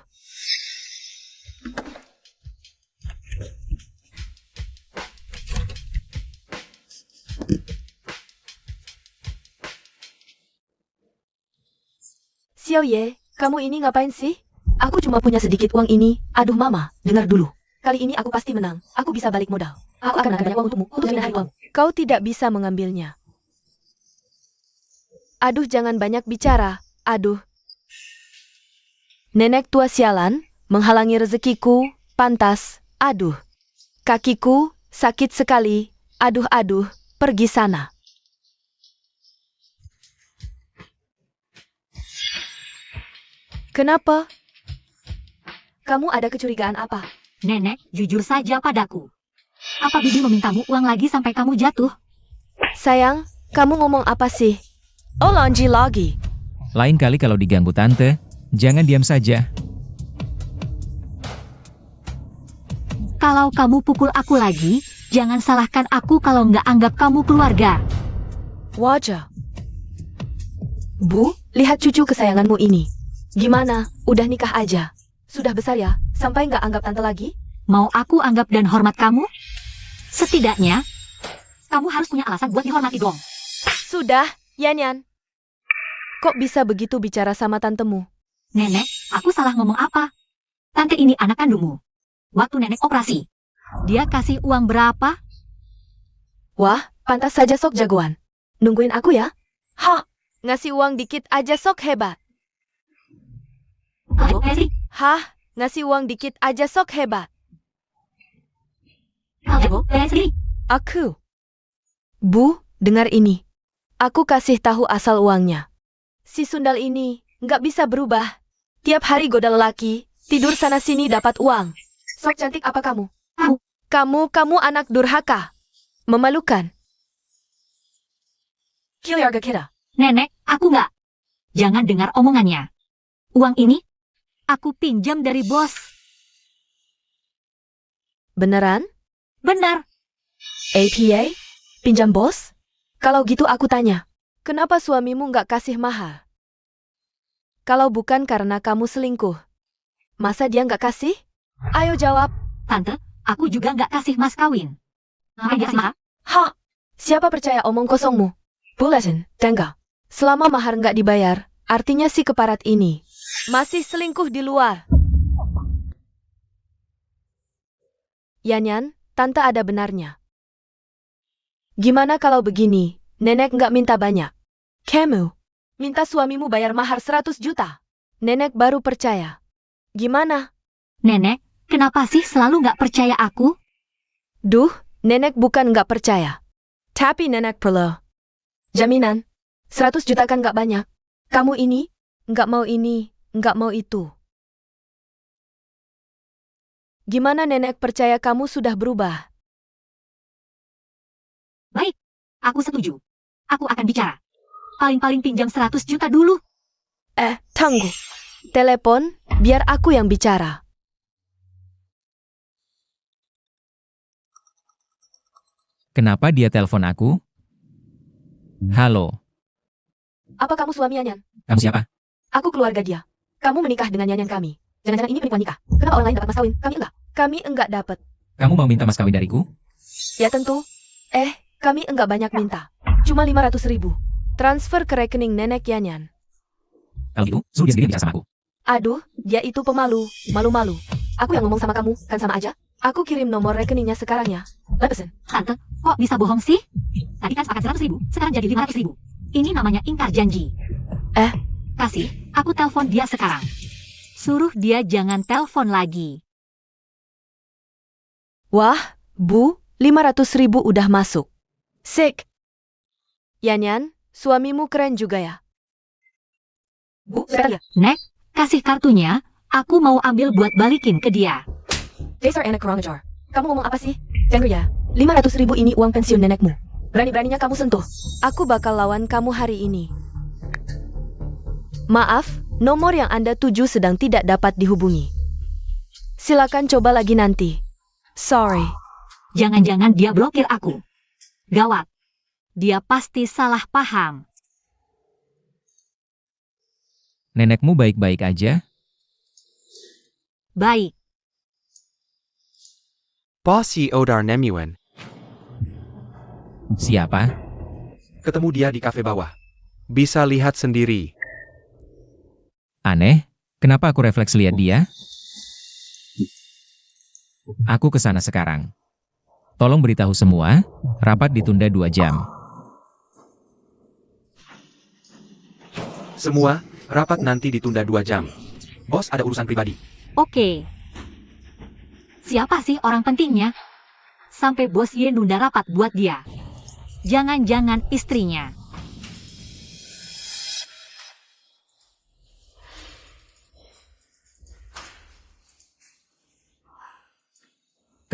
Xiao Ye, kamu ini ngapain sih? Aku cuma punya sedikit uang ini. Aduh mama, dengar dulu. Kali ini aku pasti menang. Aku bisa balik modal. Aku akan ada banyak uang untukmu, untuk jaminan hari uang. Kau tidak bisa mengambilnya. Aduh jangan banyak bicara. Aduh. Nenek tua sialan, menghalangi rezekiku, pantas. Aduh. Kakiku, sakit sekali. Aduh, pergi sana. Kenapa? Kamu ada kecurigaan apa? Nenek, jujur saja padaku. Apa Bibi memintamu uang lagi sampai kamu jatuh? Sayang, kamu ngomong apa sih? Oh Lonji lagi. Lain kali kalau diganggu tante, jangan diam saja. Kalau kamu pukul aku lagi, jangan salahkan aku kalau nggak anggap kamu keluarga. Wajah. Bu, lihat cucu kesayanganmu ini. Gimana? Udah nikah aja. Sudah besar ya, sampai nggak anggap tante lagi? Mau aku anggap dan hormat kamu? Setidaknya, kamu harus punya alasan buat dihormati dong. Sudah, Yanyan. Kok bisa begitu bicara sama tantemu? Nenek, aku salah ngomong apa? Tante ini anak kandungmu. Waktu nenek operasi, dia kasih uang berapa? Wah, pantas saja sok jagoan. Nungguin aku ya? Hah, ngasih uang dikit aja sok hebat. Halo, Messi. Hah, ngasih uang dikit aja sok hebat. Halo, Messi. Aku. Bu, dengar ini. Aku kasih tahu asal uangnya. Si Sundal ini nggak bisa berubah. Tiap hari goda lelaki, tidur sana-sini dapat uang. Sok cantik apa kamu? Kamu anak durhaka. Memalukan. Kill kita. Nenek, aku nggak. Jangan dengar omongannya. Uang ini, aku pinjam dari bos. Beneran? Benar. APA? Pinjam bos? Kalau gitu aku tanya, kenapa suamimu nggak kasih mahar? Kalau bukan karena kamu selingkuh, masa dia nggak kasih? Ayo jawab. Tante, aku juga nggak kasih mas kawin. Ngapain dia kasih mahar? Hah? Siapa percaya omong kosongmu? Bulasin, Tengga. Selama mahar nggak dibayar, artinya si keparat ini masih selingkuh di luar. Yanyan, tante ada benarnya. Gimana kalau begini, nenek nggak minta banyak. Kamu minta suamimu bayar mahar 100 juta. Nenek baru percaya. Gimana? Nenek, kenapa sih selalu nggak percaya aku? Duh, nenek bukan nggak percaya. Tapi nenek perlu jaminan. 100 juta kan nggak banyak. Kamu ini, nggak mau itu. Gimana nenek percaya kamu sudah berubah? Baik, aku setuju. Aku akan bicara. Paling-paling pinjam 100 juta dulu. Tunggu. Telepon, biar aku yang bicara. Kenapa dia telepon aku? Halo, Apa kamu suami Yanyan? kamu siapa? Aku keluarga dia. Kamu menikah dengan Yanyan kami. Jangan-jangan ini penipuan nikah. Kenapa orang lain dapat mas kawin? Kami enggak. Kami enggak dapat. Kamu mau minta mas kawin dariku? Ya tentu. Kami enggak banyak minta. Cuma 500 ribu. Transfer ke rekening nenek Yanyan. Kalau gitu, suruh dia sendiri bicara sama aku. Aduh, dia itu pemalu. Malu-malu. Aku yang ngomong sama kamu, kan sama aja. Aku kirim nomor rekeningnya sekarang ya. Pesen. Tante, kok bisa bohong sih? Tadi kan sepakat 100 ribu, sekarang jadi 500 ribu. Ini namanya ingkar janji. Kasih, aku telepon dia sekarang. Suruh dia jangan telepon lagi. Wah, Bu, 500 ribu udah masuk. Sik. Yanyan, suamimu keren juga ya. Bu, sebentar ya. Nek, kasih kartunya, aku mau ambil buat balikin ke dia. Dasar anak kurang ajar. Kamu ngomong apa sih? Dengar ya, 500 ribu ini uang pensiun nenekmu. Berani-beraninya kamu sentuh. Aku bakal lawan kamu hari ini. Maaf, nomor yang Anda tuju sedang tidak dapat dihubungi. Silakan coba lagi nanti. Sorry. Jangan-jangan dia blokir aku. Gawat. Dia pasti salah paham. Nenekmu baik-baik aja? Baik. Bossy Odar Nemuan. Siapa? Ketemu dia di kafe bawah. Bisa lihat sendiri. Aneh, kenapa aku refleks lihat dia? Aku ke sana sekarang. Tolong beritahu semua, rapat ditunda 2 jam. Semua, rapat nanti ditunda 2 jam. Bos ada urusan pribadi. Oke. Siapa sih orang pentingnya? Sampai bos Ye nunda rapat buat dia. Jangan-jangan istrinya.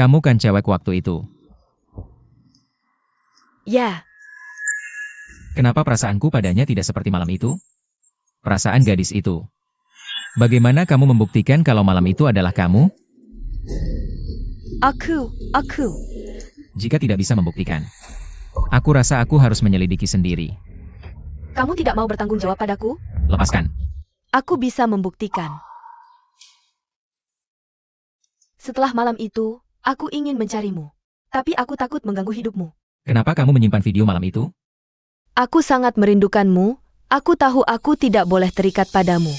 Kamu kan cewek waktu itu. Ya, Kenapa perasaanku padanya tidak seperti malam itu? Perasaan gadis itu. Bagaimana kamu membuktikan kalau malam itu adalah kamu? aku. Jika tidak bisa membuktikan, aku rasa aku harus menyelidiki sendiri. Kamu tidak mau bertanggung jawab padaku? Lepaskan. Aku bisa membuktikan. Setelah malam itu, aku ingin mencarimu. Tapi aku takut mengganggu hidupmu. Kenapa kamu menyimpan video malam itu? Aku sangat merindukanmu. Aku tahu aku tidak boleh terikat padamu.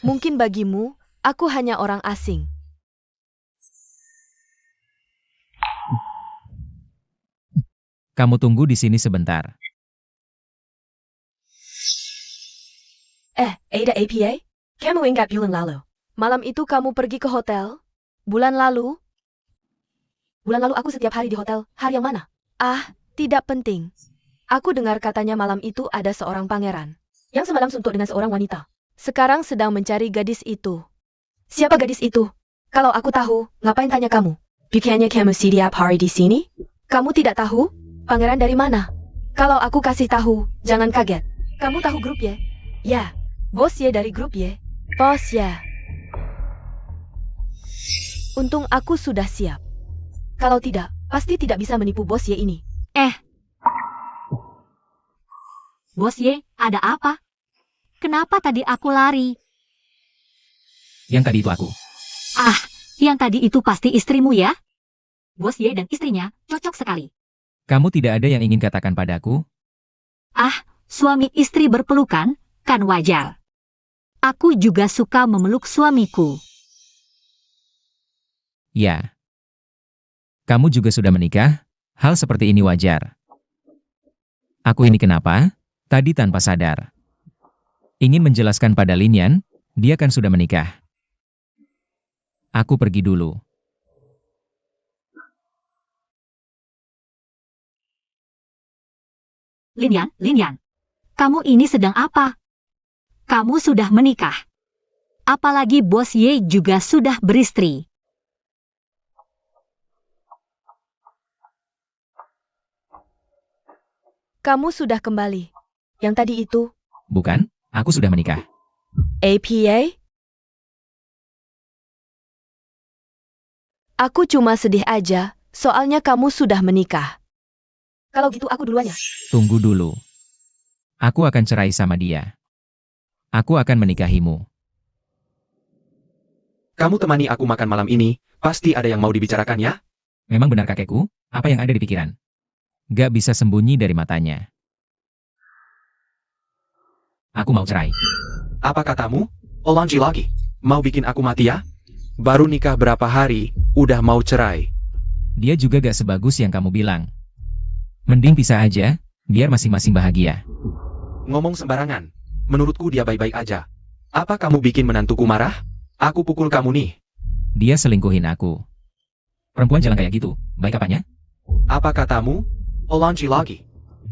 Mungkin bagimu, aku hanya orang asing. Kamu tunggu di sini sebentar. Ada APA? Kamu ingat bulan lalu? Malam itu kamu pergi ke hotel? Bulan lalu? Bulan lalu aku setiap hari di hotel. Hari yang mana? Tidak penting. Aku dengar katanya malam itu ada seorang pangeran yang semalam suntuk dengan seorang wanita. Sekarang sedang mencari gadis itu. Siapa gadis itu? Kalau aku tahu, ngapain tanya kamu? Bukannya kamu setiap hari di sini? Kamu tidak tahu? Pangeran dari mana? Kalau aku kasih tahu, jangan kaget. Kamu tahu grup Y? Ya, bos Y dari grup Y. Bos Y. Untung aku sudah siap. Kalau tidak, pasti tidak bisa menipu bos Y ini. Bos Ye, ada apa? Kenapa tadi aku lari? Yang tadi itu aku. Yang tadi itu pasti istrimu ya? Bos Ye dan istrinya cocok sekali. Kamu tidak ada yang ingin katakan padaku? Suami istri berpelukan, kan wajar. Aku juga suka memeluk suamiku. Ya. Kamu juga sudah menikah? Hal seperti ini wajar. Aku ini kenapa? tadi tanpa sadar. Ingin menjelaskan pada Lin, dia kan sudah menikah. Aku pergi dulu. Lin Yan, kamu ini sedang apa? Kamu sudah menikah. Apalagi Bos Ye juga sudah beristri. Kamu sudah kembali. Yang tadi itu, Bukan, aku sudah menikah. APA? Aku cuma sedih aja, soalnya kamu sudah menikah. Kalau gitu aku duluan ya. Tunggu dulu. Aku akan cerai sama dia. Aku akan menikahimu. Kamu temani aku makan malam ini, pasti ada yang mau dibicarakan ya? Memang benar kakekku, apa yang ada di pikiran? Gak bisa sembunyi dari matanya. Aku mau cerai. Apa katamu? Olanji lagi. Mau bikin aku mati ya? Baru nikah berapa hari, udah mau cerai. Dia juga gak sebagus yang kamu bilang. Mending pisah aja, biar masing-masing bahagia. Ngomong sembarangan. Menurutku dia baik-baik aja. Apa kamu bikin menantuku marah? Aku pukul kamu nih. Dia selingkuhin aku. Perempuan jalan kayak gitu, baik apanya? Apa katamu? Olanji lagi.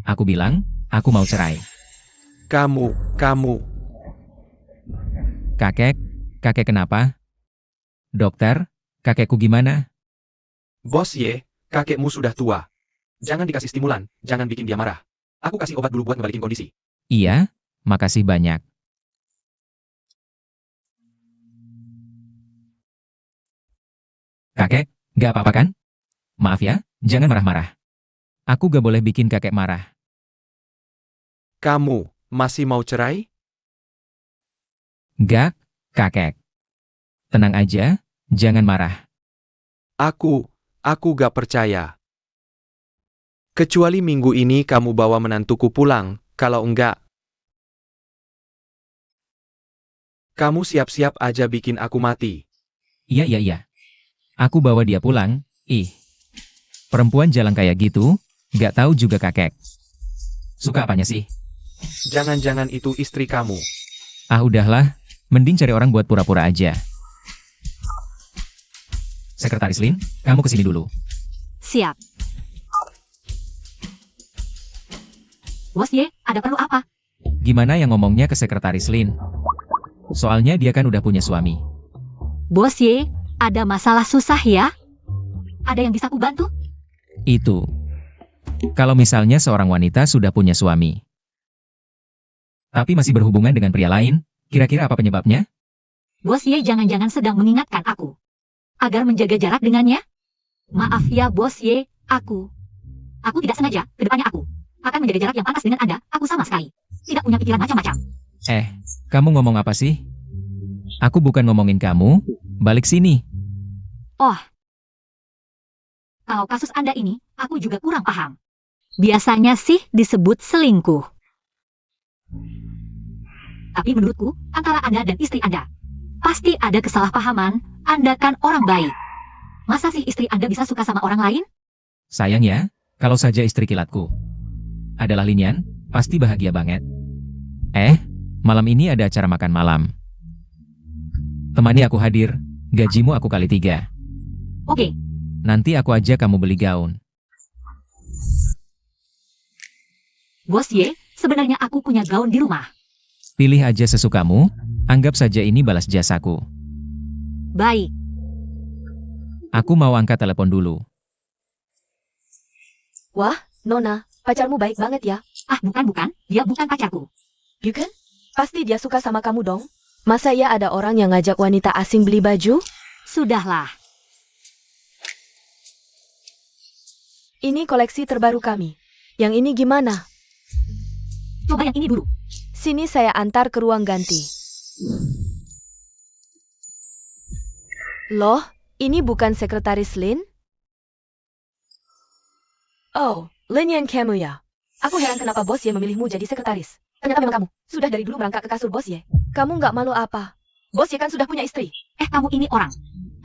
Aku bilang, aku mau cerai. Kamu. Kakek kenapa? Dokter, kakekku gimana? Bos Ye, kakekmu sudah tua. Jangan dikasih stimulan, jangan bikin dia marah. Aku kasih obat dulu buat ngebalikin kondisi. Iya, makasih banyak. Kakek, gak apa-apa kan? Maaf ya, jangan marah-marah. Aku gak boleh bikin kakek marah. Kamu, masih mau cerai? Gak, kakek. Tenang aja, jangan marah. Aku gak percaya. Kecuali minggu ini kamu bawa menantuku pulang, kalau enggak. Kamu siap-siap aja bikin aku mati. Iya. Aku bawa dia pulang, Perempuan jalan kayak gitu, gak tahu juga kakek. Suka apanya sih? Jangan-jangan itu istri kamu. Ah udahlah, mending cari orang buat pura-pura aja. Sekretaris Lin, kamu kesini dulu. Siap. Bos Ye, ada perlu apa? Gimana yang ngomongnya ke Sekretaris Lin? Soalnya dia kan udah punya suami. Bos Ye, ada masalah susah ya? Ada yang bisa aku bantu? Itu. Kalau misalnya seorang wanita sudah punya suami, tapi masih berhubungan dengan pria lain, kira-kira apa penyebabnya? Bos Ye jangan-jangan sedang mengingatkan aku. Agar menjaga jarak dengannya? Maaf ya Bos Ye, aku tidak sengaja, kedepannya aku akan menjaga jarak yang pantas dengan Anda, aku sama sekali tidak punya pikiran macam-macam. Kamu ngomong apa sih? Aku bukan ngomongin kamu, balik sini. Oh. Kalau kasus Anda ini, aku juga kurang paham. Biasanya sih disebut selingkuh. Tapi menurutku, antara Anda dan istri Anda, pasti ada kesalahpahaman, Anda kan orang baik. Masa sih istri Anda bisa suka sama orang lain? Sayang ya, kalau saja istri kilatku adalah Lin, pasti bahagia banget. Malam ini ada acara makan malam. Temani aku hadir, gajimu aku kali 3. Oke. Nanti aku ajak kamu beli gaun. Bos Ye, sebenarnya aku punya gaun di rumah. Pilih aja sesukamu, anggap saja ini balas jasaku. Baik. Aku mau angkat telepon dulu. Wah, Nona, pacarmu baik banget ya. Ah, bukan, dia bukan pacarku. Bukan? Pasti dia suka sama kamu dong. Masa ya ada orang yang ngajak wanita asing beli baju? Sudahlah. Ini koleksi terbaru kami. Yang ini gimana? Coba yang ini dulu. Sini saya antar ke ruang ganti. Loh, ini bukan Sekretaris Lin? Oh, Lin yang kamu ya. Aku heran kenapa Bos Ye memilihmu jadi sekretaris. Ternyata memang kamu sudah dari dulu merangkak ke kasur Bos Ye. Kamu nggak malu apa? Bos Ye kan sudah punya istri. Kamu ini orang.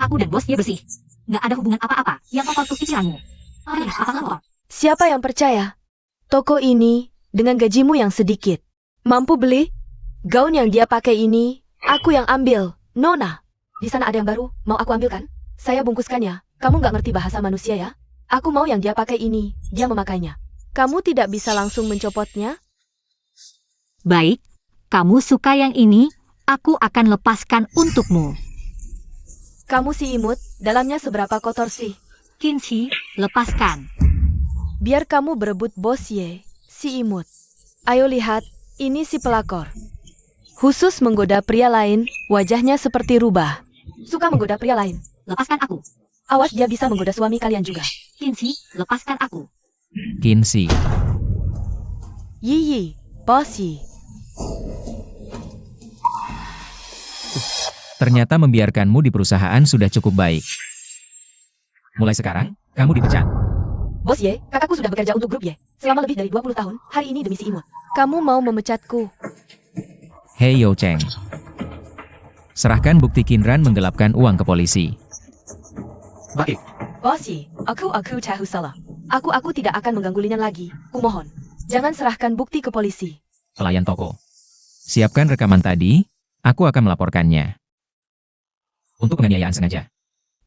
Aku dan Bos Ye bersih. Nggak ada hubungan apa-apa yang kotor tuh pikiranmu. Apa kotor? Siapa yang percaya? Toko ini dengan gajimu yang sedikit. Mampu beli? Gaun yang dia pakai ini, aku yang ambil. Nona, di sana ada yang baru, mau aku ambilkan? Saya bungkuskannya. Kamu nggak ngerti bahasa manusia ya? Aku mau yang dia pakai ini, dia memakainya. Kamu tidak bisa langsung mencopotnya? Baik, kamu suka yang ini, aku akan lepaskan untukmu. Kamu si imut, dalamnya seberapa kotor sih? Kinshi, lepaskan. Biar kamu berebut bos ye, si imut. Ayo lihat, ini si pelakor. Khusus menggoda pria lain, wajahnya seperti rubah. Suka menggoda pria lain. Lepaskan aku. Awas dia bisa menggoda suami kalian juga. Kinshi, lepaskan aku. Kinsi. Yi, bos Yi. Ternyata membiarkanmu di perusahaan sudah cukup baik. Mulai sekarang, kamu dipecat. Bos Ye, kakakku sudah bekerja untuk grup Ye. Selama lebih dari 20 tahun, hari ini demi si imut. Kamu mau memecatku? Hei Yo Cheng. Serahkan bukti Kinran menggelapkan uang ke polisi. Baik. Bos Yi, aku tahu salah. Aku tidak akan mengganggu Linian lagi. Kumohon. Jangan serahkan bukti ke polisi. Pelayan toko. Siapkan rekaman tadi, aku akan melaporkannya. Untuk penganiayaan sengaja.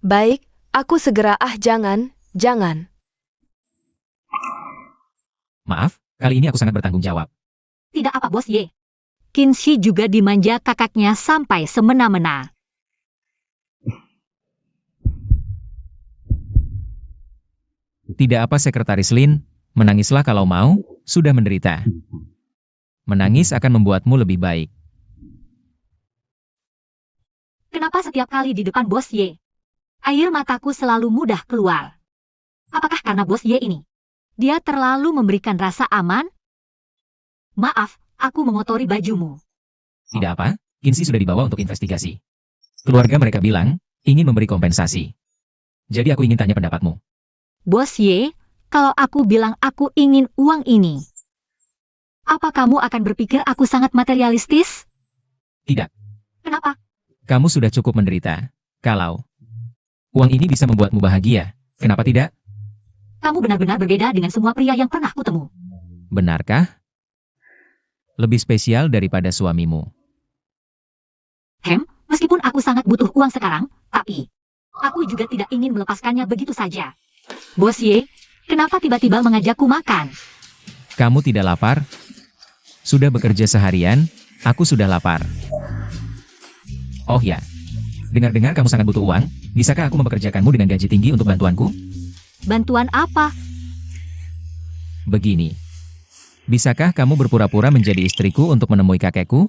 Baik, aku segera jangan. Maaf, kali ini aku sangat bertanggung jawab. Tidak apa bos Ye. Kinshi juga dimanja kakaknya sampai semena-mena. Tidak apa Sekretaris Lin, menangislah kalau mau, sudah menderita. Menangis akan membuatmu lebih baik. Kenapa setiap kali di depan bos Ye, air mataku selalu mudah keluar? Apakah karena bos Ye ini? Dia terlalu memberikan rasa aman? Maaf, aku mengotori bajumu. Tidak apa, Kinsi sudah dibawa untuk investigasi. Keluarga mereka bilang, ingin memberi kompensasi. Jadi aku ingin tanya pendapatmu. Bos Ye, kalau aku bilang aku ingin uang ini, apa kamu akan berpikir aku sangat materialistis? Tidak. Kenapa? Kamu sudah cukup menderita. Kalau uang ini bisa membuatmu bahagia, kenapa tidak? Kamu benar-benar berbeda dengan semua pria yang pernah kutemu. Benarkah? Lebih spesial daripada suamimu. Meskipun aku sangat butuh uang sekarang, tapi aku juga tidak ingin melepaskannya begitu saja. Bos Ye, kenapa tiba-tiba mengajakku makan? Kamu tidak lapar? Sudah bekerja seharian, aku sudah lapar. Oh ya, dengar-dengar kamu sangat butuh uang, bisakah aku mempekerjakanmu dengan gaji tinggi untuk bantuanku? Bantuan apa? Begini. Bisakah kamu berpura-pura menjadi istriku untuk menemui kakekku?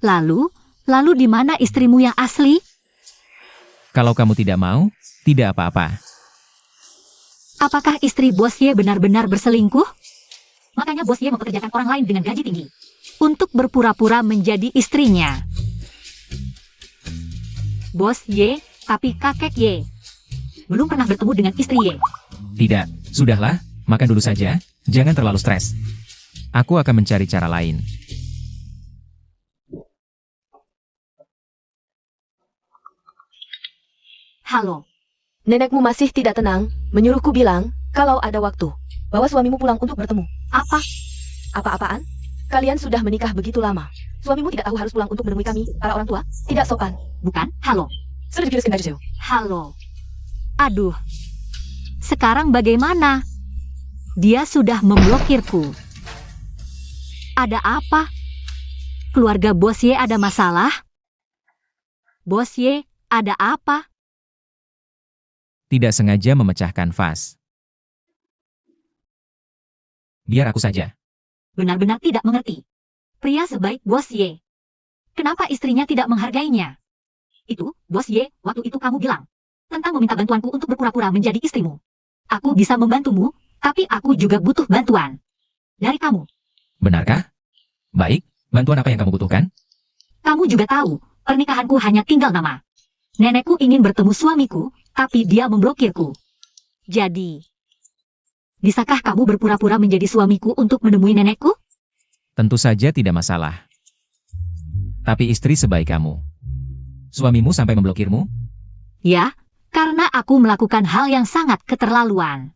Lalu di mana istrimu yang asli? Kalau kamu tidak mau, tidak apa-apa. Apakah istri Bos Ye benar-benar berselingkuh? Makanya Bos Ye mempekerjakan orang lain dengan gaji tinggi untuk berpura-pura menjadi istrinya. Bos Ye, tapi kakek Ye belum pernah bertemu dengan istri Ye. Tidak, sudahlah, makan dulu saja, jangan terlalu stres. Aku akan mencari cara lain. Halo, Nenekmu masih tidak tenang, menyuruhku bilang, kalau ada waktu, bawa suamimu pulang untuk bertemu. apa? Apa-apaan? Kalian sudah menikah begitu lama. Suamimu tidak tahu harus pulang untuk menemui kami, para orang tua? Tidak sopan. Bukan, halo. Sudah dikiriskan dari jauh. Halo. Aduh. Sekarang bagaimana? Dia sudah memblokirku. Ada apa? Keluarga Bos Ye ada masalah? Bos Ye, ada apa? Tidak sengaja memecahkan vas. Biar aku saja. Benar-benar tidak mengerti. Pria sebaik Bos Ye. Kenapa istrinya tidak menghargainya? Itu, Bos Ye, waktu itu kamu bilang tentang meminta bantuanku untuk berpura-pura menjadi istrimu. Aku bisa membantumu, tapi aku juga butuh bantuan dari kamu. Benarkah? Baik, bantuan apa yang kamu butuhkan? Kamu juga tahu, pernikahanku hanya tinggal nama. Nenekku ingin bertemu suamiku, tapi dia memblokirku. Jadi, bisakah kamu berpura-pura menjadi suamiku untuk menemui nenekku? Tentu saja tidak masalah. Tapi istri sebaik kamu. Suamimu sampai memblokirmu? Ya, karena aku melakukan hal yang sangat keterlaluan.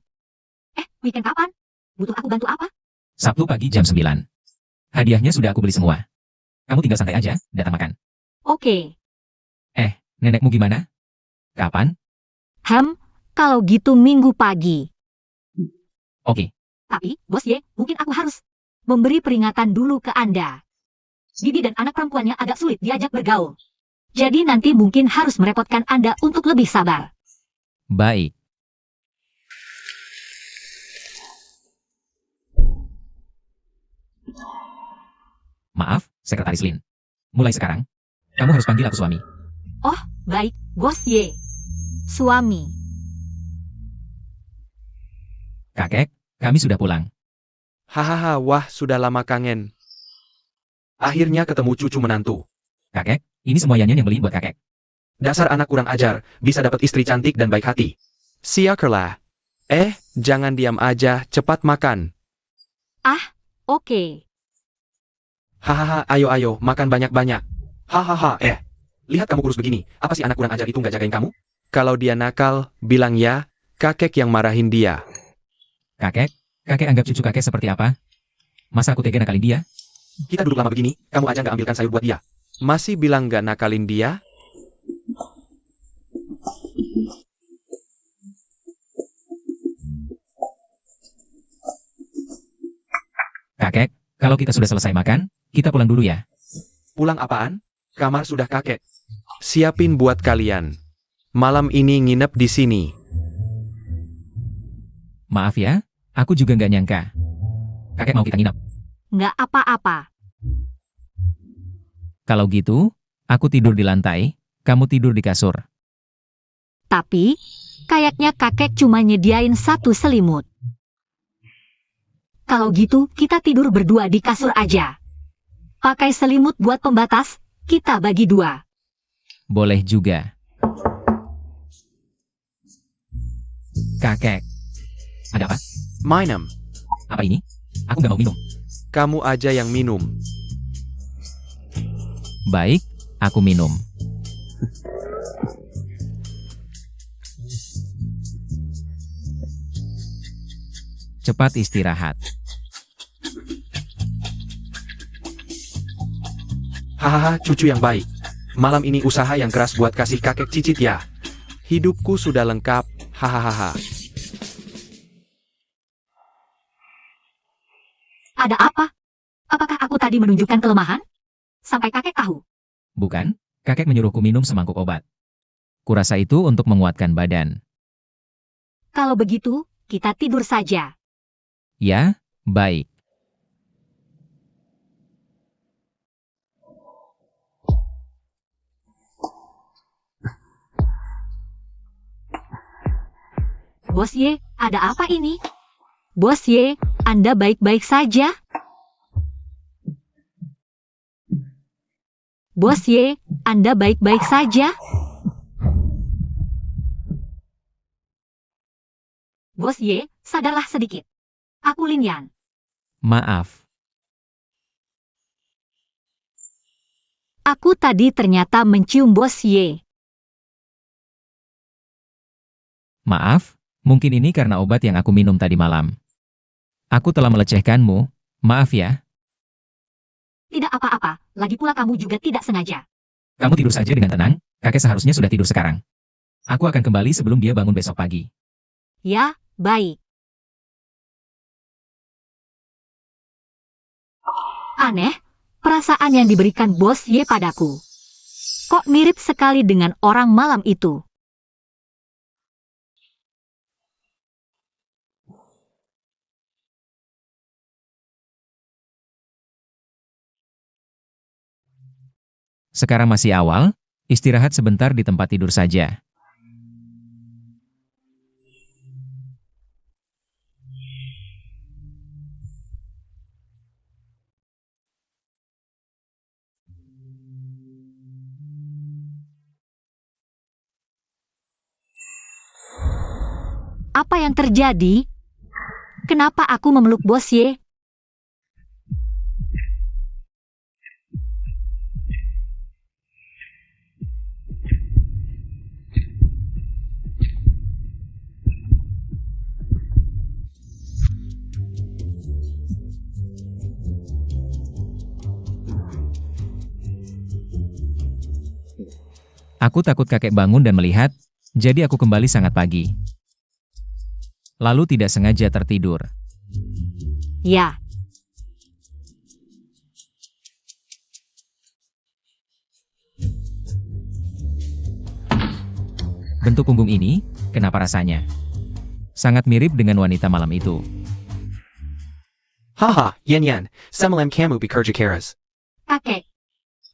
Weekend kapan? Butuh aku bantu apa? Sabtu pagi jam 9. Hadiahnya sudah aku beli semua. Kamu tinggal santai aja, datang makan. Oke. Nenekmu gimana? Kapan? Kalau gitu minggu pagi. Oke. Tapi, Bos Ye, mungkin aku harus memberi peringatan dulu ke Anda. Bibi dan anak perempuannya agak sulit diajak bergaul. Jadi nanti mungkin harus merepotkan Anda untuk lebih sabar. Baik. Maaf, Sekretaris Lin. Mulai sekarang, kamu harus panggil aku suami. Baik, Bos Ye. Suami. Kakek, kami sudah pulang. Hahaha, wah sudah lama kangen. Akhirnya ketemu cucu menantu. Kakek, ini semua Yanyan yang beliin buat kakek. Dasar anak kurang ajar, bisa dapat istri cantik dan baik hati. Siakerlah. Jangan diam aja, cepat makan. Oke. Hahaha, ayo, makan banyak-banyak. Hahaha, lihat kamu kurus begini, apa sih anak kurang ajar itu nggak jagain kamu? Kalau dia nakal, bilang ya, kakek yang marahin dia. Kakek anggap cucu kakek seperti apa? Masa aku tega nakalin dia? Kita duduk lama begini, kamu aja nggak ambilkan sayur buat dia. Masih bilang nggak nakalin dia? Kakek, kalau kita sudah selesai makan, kita pulang dulu ya. Pulang apaan? Kamar sudah kakek siapin buat kalian. Malam ini nginep di sini. Maaf ya, aku juga nggak nyangka. Kakek mau kita nginep. Nggak apa-apa. Kalau gitu, aku tidur di lantai, kamu tidur di kasur. Tapi, kayaknya kakek cuma nyediain satu selimut. Kalau gitu, kita tidur berdua di kasur aja. Pakai selimut buat pembatas, kita bagi 2. Boleh juga. Kakek. Ada apa? Minum. Apa ini? Aku nggak mau minum. Kamu aja yang minum. Baik, aku minum. Cepat istirahat. Hahaha, cucu yang baik. Malam ini usaha yang keras buat kasih kakek cicit ya. Hidupku sudah lengkap, hahaha. Ada apa? Apakah aku tadi menunjukkan kelemahan? Sampai kakek tahu. Bukan, kakek menyuruhku minum semangkuk obat. Kurasa itu untuk menguatkan badan. Kalau begitu, kita tidur saja. Ya, baik. Bos Ye, ada apa ini? Bos Ye, Anda baik-baik saja? Bos Ye, Anda baik-baik saja? Bos Ye, sadarlah sedikit. Aku Lin Yan. Maaf. Aku tadi ternyata mencium Bos Ye. Maaf, mungkin ini karena obat yang aku minum tadi malam. Aku telah melecehkanmu, maaf ya. Tidak apa-apa, lagi pula kamu juga tidak sengaja. Kamu tidur saja dengan tenang, kakek seharusnya sudah tidur sekarang. Aku akan kembali sebelum dia bangun besok pagi. Ya, baik. Aneh, perasaan yang diberikan Bos Ye padaku. Kok mirip sekali dengan orang malam itu? Sekarang masih awal, istirahat sebentar di tempat tidur saja. Apa yang terjadi? Kenapa aku memeluk Bos Ye? Aku takut kakek bangun dan melihat, jadi aku kembali sangat pagi. Lalu tidak sengaja tertidur. Ya, Bentuk punggung ini, kenapa rasanya? Sangat mirip dengan wanita malam itu. Haha, Yan, semalam kamu bekerja keras. kakek.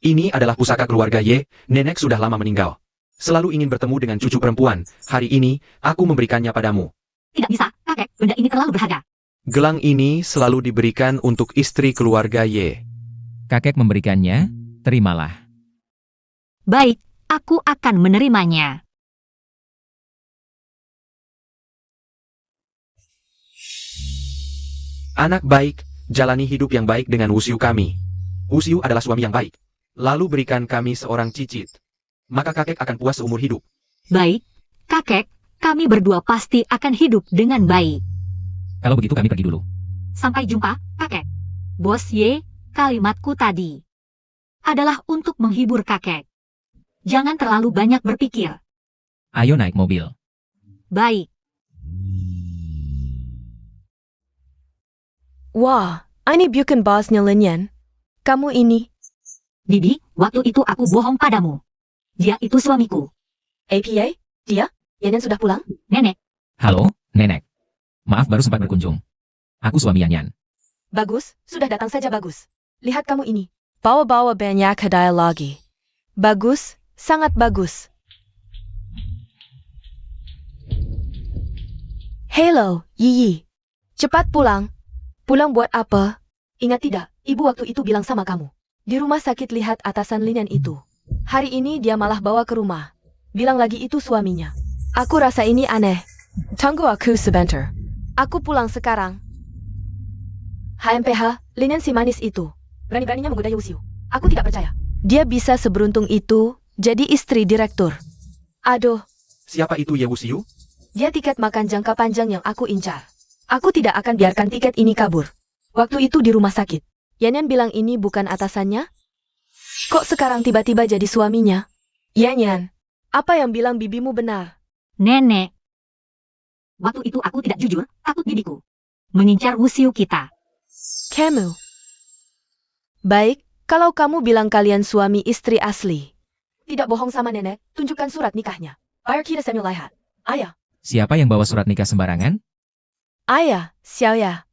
Ini adalah pusaka keluarga Ye, nenek sudah lama meninggal. Selalu ingin bertemu dengan cucu perempuan, hari ini, aku memberikannya padamu. Tidak bisa, kakek. Benda ini terlalu berharga. Gelang ini selalu diberikan untuk istri keluarga Ye. Kakek memberikannya, terimalah. Baik, aku akan menerimanya. Anak baik, jalani hidup yang baik dengan Wusyu kami. Wusyu adalah suami yang baik. Lalu berikan kami seorang cicit. Maka kakek akan puas seumur hidup. Baik, kakek. Kami berdua pasti akan hidup dengan baik. Kalau begitu kami pergi dulu. Sampai jumpa, kakek. Bos Ye, kalimatku tadi adalah untuk menghibur kakek. Jangan terlalu banyak berpikir. Ayo naik mobil. Baik. Wah, ini bukan bosnya Linyan. Kamu ini. Bibi, waktu itu aku bohong padamu. Dia itu suamiku. APA? Dia? Yan sudah pulang? Nenek, Halo, Nenek. Maaf baru sempat berkunjung. Aku suami Yan. Bagus, sudah datang saja bagus. Lihat kamu ini. Bawa-bawa banyak hadiah lagi. Bagus, sangat bagus. Hello, Yiyi. Cepat pulang. Pulang buat apa? Ingat tidak, ibu waktu itu bilang sama kamu. Di rumah sakit lihat atasan Linyan itu. Hari ini dia malah bawa ke rumah. Bilang lagi itu suaminya. Aku rasa ini aneh. Tunggu aku sebentar. Aku pulang sekarang. HMPH, Linyan si manis itu. Berani-beraninya menggoda Wusyu. Aku tidak percaya. Dia bisa seberuntung itu, jadi istri direktur. Aduh, Siapa itu Ye Wusyu? dia tiket makan jangka panjang yang aku incar. Aku tidak akan biarkan tiket ini kabur. Waktu itu di rumah sakit. Yanyan bilang ini bukan atasannya? Kok sekarang tiba-tiba jadi suaminya? Yanyan, apa yang bilang bibimu benar? nenek. Waktu itu aku tidak jujur, takut bibiku mengincar Wusyu kita. Kamu. Baik, kalau kamu bilang kalian suami istri asli. Tidak bohong sama nenek, tunjukkan surat nikahnya. Bayar kita sambil lihat. Ayah. Siapa yang bawa surat nikah sembarangan? Ayah, Xiaoya.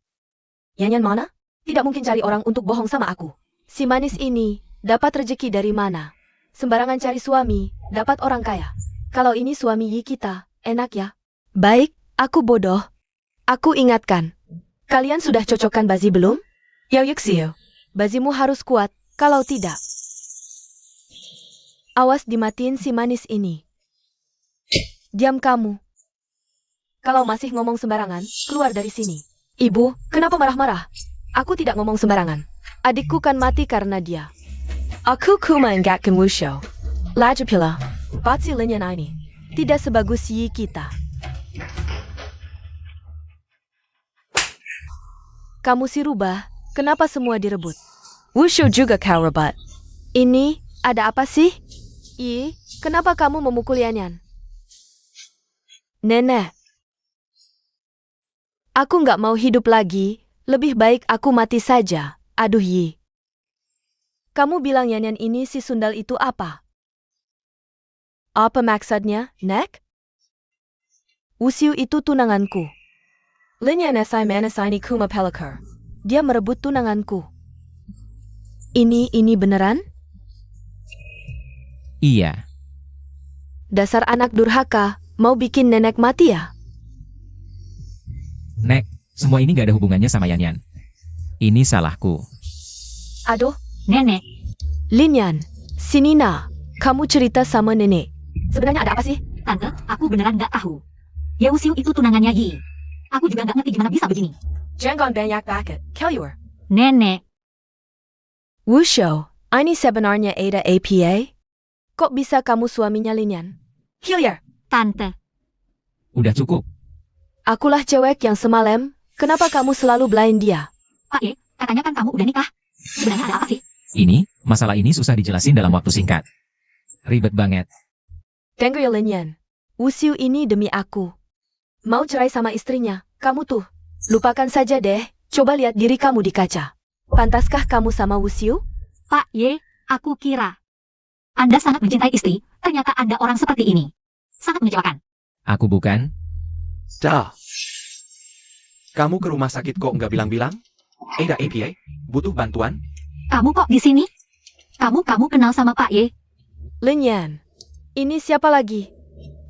Yanyan mana? Tidak mungkin cari orang untuk bohong sama aku. Si manis ini, dapat rezeki dari mana? Sembarangan cari suami, dapat orang kaya. Kalau ini suami Yi kita, enak ya? Baik, aku bodoh. Aku ingatkan. Kalian sudah cocokkan bazi belum? Yao Yuxiu. Bazimu harus kuat, kalau tidak. Awas dimatiin si manis ini. Diam kamu. Kalau masih ngomong sembarangan, keluar dari sini. Ibu, kenapa marah-marah? Aku tidak ngomong sembarangan. Adikku kan mati karena dia. Aku kumaingatkan Wushu. Laju pila. Batsi Linyan ini. Tidak sebagus Yi kita. Kamu si rubah, kenapa semua direbut? Wushu juga kau rebut. Ini, ada apa sih? Yi, kenapa kamu memukul Yanyan? Nenek. Aku nggak mau hidup lagi, lebih baik aku mati saja. Aduh Yi. Kamu bilang Yanyan ini si sundal itu apa? Apa maksudnya, Nek? Wusyu itu tunanganku. Linyan si manasini kuma pelakar. Dia merebut tunanganku. Ini beneran? Iya. Dasar anak durhaka, mau bikin nenek mati ya? Nek, semua ini gak ada hubungannya sama Yan. Ini salahku. Aduh, Nenek, Linyan, sini nak. Kamu cerita sama nenek. sebenarnya ada apa sih? Tante, aku beneran nggak tahu. Ya Wusyu itu tunangannya Yi. Aku juga nggak ngerti gimana bisa begini. Jangan banyak bakat, Kelyur. Nenek, Wushu, ini sebenarnya Ada APA? Kok bisa kamu suaminya Linyan? Hillier, tante. Udah cukup. akulah cewek yang semalam, kenapa kamu selalu blind dia? Pak Ye, katanya kan kamu udah nikah. Sebenarnya ada apa sih? Masalah ini susah dijelasin dalam waktu singkat. Ribet banget. Dengar ya Lin Yan. Wusiu ini demi aku. Mau cerai sama istrinya, kamu tuh. Lupakan saja deh, coba lihat diri kamu di kaca. Pantaskah kamu sama Wusiu? Pak Ye, aku kira Anda sangat mencintai istri, ternyata Anda orang seperti ini. Sangat mengecewakan. Aku bukan. Dah. Kamu ke rumah sakit kok nggak bilang-bilang? Ada APA? Butuh bantuan? Kamu kok di sini? Kamu kenal sama Pak Ye? Lin Yan, ini siapa lagi?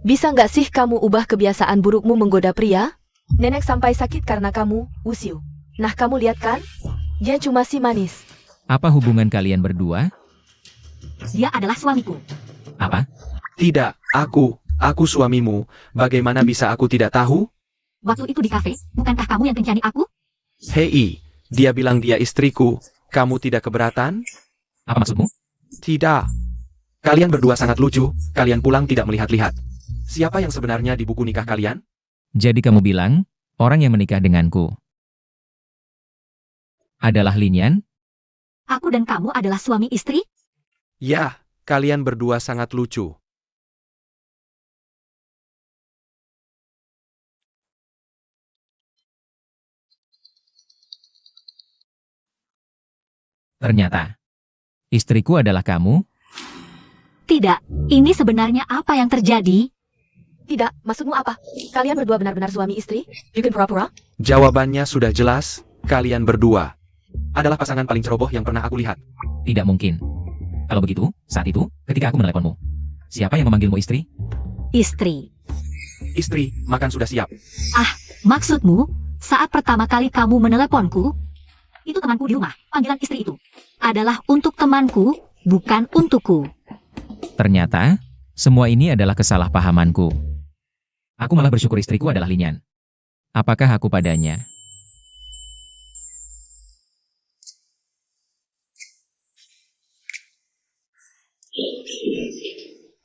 Bisa nggak sih kamu ubah kebiasaan burukmu menggoda pria? Nenek sampai sakit karena kamu, Wusiu. Nah kamu lihat kan? Dia cuma si manis. Apa hubungan kalian berdua? Dia adalah suamiku. Apa? Tidak, aku suamimu. Bagaimana bisa aku tidak tahu? Waktu itu di kafe, bukankah kamu yang kencani aku? Hei, dia bilang dia istriku. Kamu tidak keberatan? Apa maksudmu? Tidak. Kalian berdua sangat lucu, kalian pulang tidak melihat-lihat. Siapa yang sebenarnya di buku nikah kalian? Jadi kamu bilang, orang yang menikah denganku adalah Lin Yan? Aku dan kamu adalah suami istri? Ya, kalian berdua sangat lucu. Ternyata, istriku adalah kamu? Tidak, ini sebenarnya apa yang terjadi? Tidak, maksudmu apa? Kalian berdua benar-benar suami istri? Bikin pura-pura? Jawabannya sudah jelas, kalian berdua adalah pasangan paling ceroboh yang pernah aku lihat. Tidak mungkin. Kalau begitu, saat itu, ketika aku meneleponmu, siapa yang memanggilmu istri? Istri. Istri, makan sudah siap. Maksudmu, saat pertama kali kamu meneleponku, itu temanku di rumah, panggilan istri itu adalah untuk temanku, bukan untukku. Ternyata, semua ini adalah kesalahpahamanku. Aku malah bersyukur istriku adalah Lin Yan. Apakah aku padanya?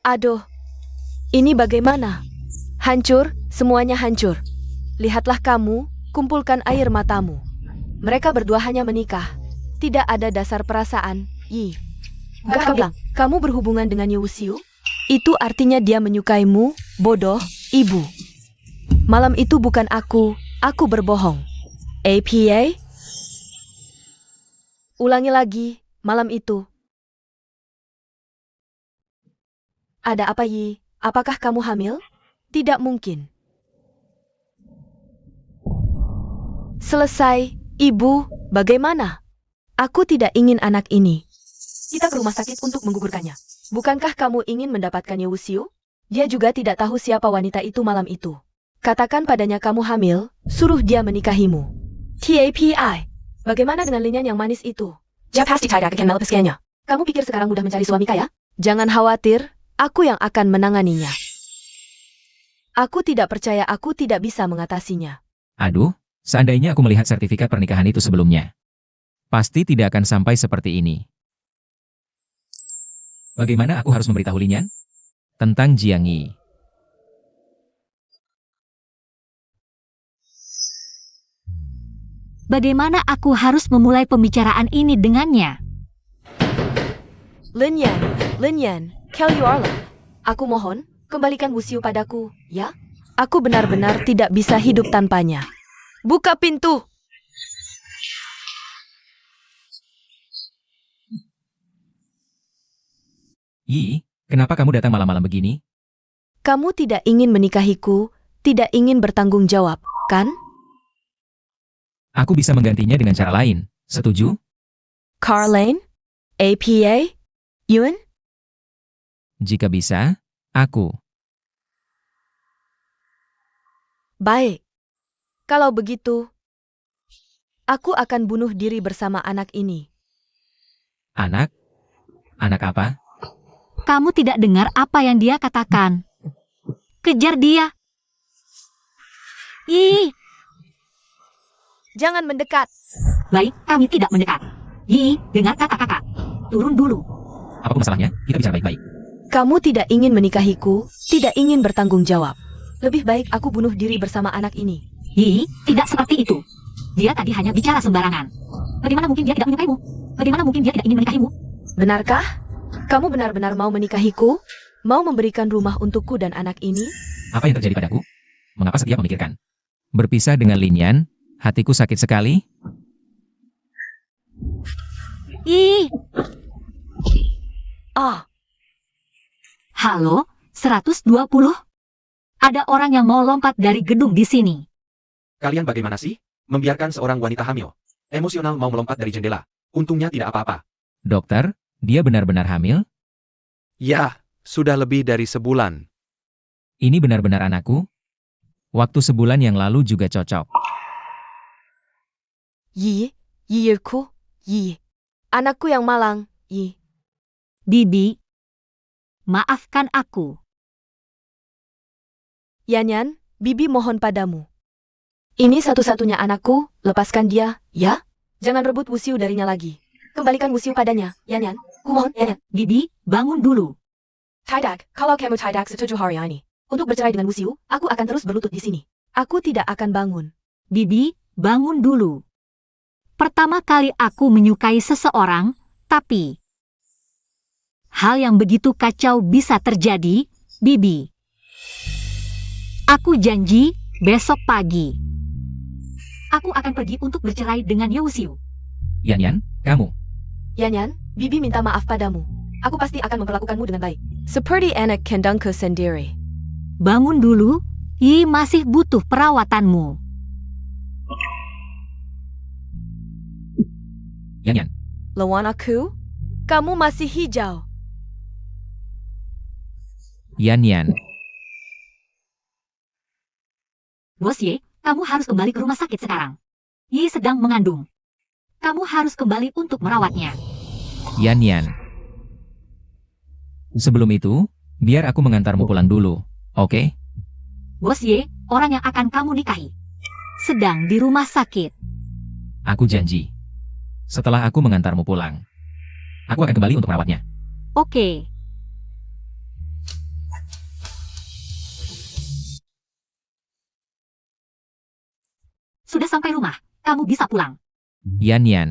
Aduh, ini bagaimana? Hancur, semuanya hancur. Lihatlah kamu, kumpulkan air matamu. Mereka berdua hanya menikah. Tidak ada dasar perasaan, Yi. Kakak bilang, kamu berhubungan dengan Ye Wusiu? Itu artinya dia menyukaimu, bodoh, ibu. Malam itu bukan aku berbohong. APA? Ulangi lagi, malam itu. Ada apa, Yi? Apakah kamu hamil? Tidak mungkin. Selesai, ibu, bagaimana? Aku tidak ingin anak ini. Kita ke rumah sakit untuk menggugurkannya. Bukankah kamu ingin mendapatkan Ye Wusiu? Dia juga tidak tahu siapa wanita itu malam itu. Katakan padanya kamu hamil, suruh dia menikahimu. TAPI. Bagaimana dengan Lin Yan yang manis itu? Dia pasti tidak akan melepaskannya. Kamu pikir sekarang mudah mencari suami kaya? Jangan khawatir, aku yang akan menanganinya. Aku tidak percaya aku tidak bisa mengatasinya. Aduh, seandainya aku melihat sertifikat pernikahan itu sebelumnya. Pasti tidak akan sampai seperti ini. Bagaimana aku harus memberitahu Lin Yan? Tentang Jiang Yi. Bagaimana aku harus memulai pembicaraan ini dengannya? Lin Yan, Kel Yuarla. Aku mohon, kembalikan Wusiu padaku, ya? Aku benar-benar tidak bisa hidup tanpanya. Buka pintu! Yi, kenapa kamu datang malam-malam begini? Kamu tidak ingin menikahiku, tidak ingin bertanggung jawab, kan? Aku bisa menggantinya dengan cara lain. Setuju? Carlane? APA? Yun? Jika bisa, aku. Baik. Kalau begitu, aku akan bunuh diri bersama anak ini. Anak? Anak apa? Kamu tidak dengar apa yang dia katakan. Kejar dia. Ih, Jangan mendekat. baik, kami tidak mendekat. Yi, dengar kata kakak. Turun dulu. Apapun masalahnya, kita bicara baik-baik. Kamu tidak ingin menikahiku, tidak ingin bertanggung jawab. Lebih baik aku bunuh diri bersama anak ini. Yi, tidak seperti itu. Dia tadi hanya bicara sembarangan. Bagaimana mungkin dia tidak menyukaimu? Bagaimana mungkin dia tidak ingin menikahimu? Benarkah? Kamu benar-benar mau menikahiku? Mau memberikan rumah untukku dan anak ini? Apa yang terjadi padaku? Mengapa setiap memikirkan? Berpisah dengan Lin Yan, hatiku sakit sekali. Ih, Ah, halo, 120? Ada orang yang mau lompat dari gedung di sini. Kalian bagaimana sih? Membiarkan seorang wanita hamil. Emosional mau melompat dari jendela. Untungnya tidak apa-apa. Dokter, dia benar-benar hamil? Ya, sudah lebih dari sebulan. Ini benar-benar anakku? Waktu sebulan yang lalu juga cocok. Yiku, Yi. Anakku yang malang, Yi. Bibi, maafkan aku. Yanyan, Bibi mohon padamu. Ini satu-satunya anakku, lepaskan dia, ya? Jangan rebut Wusiu darinya lagi. Kembalikan Wusiu padanya, Yanyan. Kumohon, Yanyan. Bibi, bangun dulu. Tidak, kalau kamu tidak setuju hari ini, untuk bercerai dengan Wusiu, aku akan terus berlutut di sini. Aku tidak akan bangun. Bibi, bangun dulu. Pertama kali aku menyukai seseorang, tapi hal yang begitu kacau bisa terjadi, Bibi. Aku janji, besok pagi aku akan pergi untuk bercerai dengan Yewusiu. Yan Yan, kamu. Yanyan, Bibi minta maaf padamu. Aku pasti akan memperlakukanmu dengan baik. Seperti anak kandangku sendiri. Bangun dulu, Yi masih butuh perawatanmu. Yan Yan, Lawan aku? Kamu masih hijau. Yan Yan. Bos Ye, kamu harus kembali ke rumah sakit sekarang. Yi sedang mengandung. Kamu harus kembali untuk merawatnya. Yan Yan. Sebelum itu, biar aku mengantarmu pulang dulu, oke? Bos Ye, orang yang akan kamu nikahi, sedang di rumah sakit. Aku janji. Setelah aku mengantarmu pulang, aku akan kembali untuk merawatnya. Oke. Sudah sampai rumah, kamu bisa pulang. Yan Yan.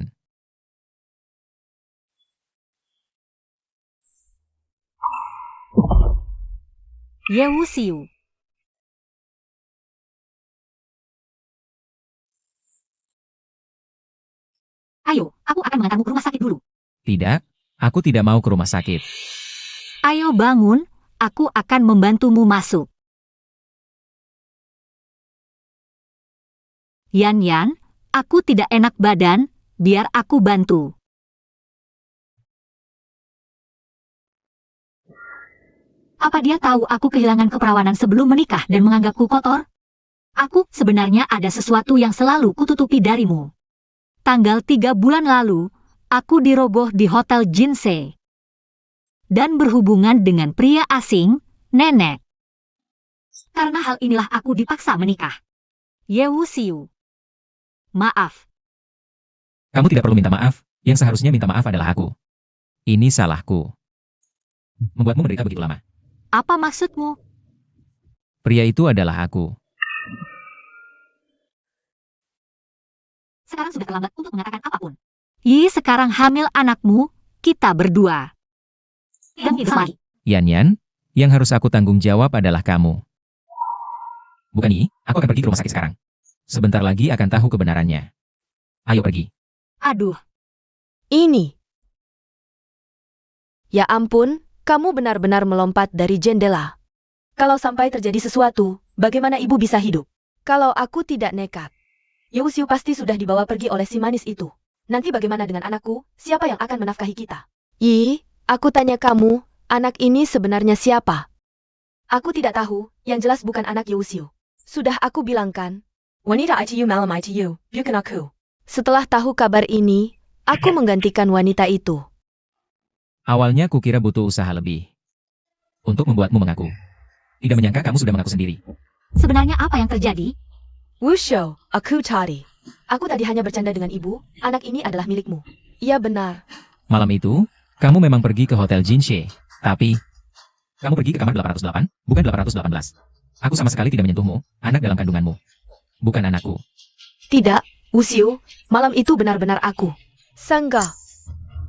Yewusiu. Ayo, aku akan mengantarmu ke rumah sakit dulu. Tidak, aku tidak mau ke rumah sakit. Ayo bangun, aku akan membantumu masuk. Yan Yan, aku tidak enak badan, biar aku bantu. Apa dia tahu aku kehilangan keperawanan sebelum menikah dan menganggapku kotor? Aku sebenarnya ada sesuatu yang selalu kututupi darimu. Tanggal 3 bulan lalu, aku diroboh di Hotel Jinsei. Dan berhubungan dengan pria asing, nenek. Karena hal inilah aku dipaksa menikah. Yewusiu. Maaf. Kamu tidak perlu minta maaf, yang seharusnya minta maaf adalah aku. Ini salahku. Membuatmu menderita begitu lama. Apa maksudmu? Pria itu adalah aku. Sekarang sudah terlambat untuk mengatakan apapun. Yi sekarang hamil anakmu, kita berdua. Dan hidup lagi. Yan Yan, yang harus aku tanggung jawab adalah kamu. Bukan Yi, aku akan pergi ke rumah sakit sekarang. Sebentar lagi akan tahu kebenarannya. Ayo pergi. Aduh, Ini. Ya ampun, kamu benar-benar melompat dari jendela. Kalau sampai terjadi sesuatu, bagaimana ibu bisa hidup? Kalau aku tidak nekat, Yewusiu pasti sudah dibawa pergi oleh si manis itu. Nanti bagaimana dengan anakku? Siapa yang akan menafkahi kita? Yi, aku tanya kamu, anak ini sebenarnya siapa? Aku tidak tahu, yang jelas bukan anak Yewusiu. Sudah aku bilang kan? Wanita ITU malam ITU, bukan aku. Setelah tahu kabar ini, aku menggantikan wanita itu. Awalnya kukira butuh usaha lebih. Untuk membuatmu mengaku. Tidak menyangka kamu sudah mengaku sendiri. sebenarnya apa yang terjadi? Wusho, aku tadi. Aku tadi hanya bercanda dengan ibu, anak ini adalah milikmu. Iya benar. Malam itu, kamu memang pergi ke Hotel Jinsei. Tapi, kamu pergi ke kamar 808, bukan 818. Aku sama sekali tidak menyentuhmu, anak dalam kandunganmu. Bukan anakku. Tidak, Wusiu, malam itu benar-benar aku. Sangga.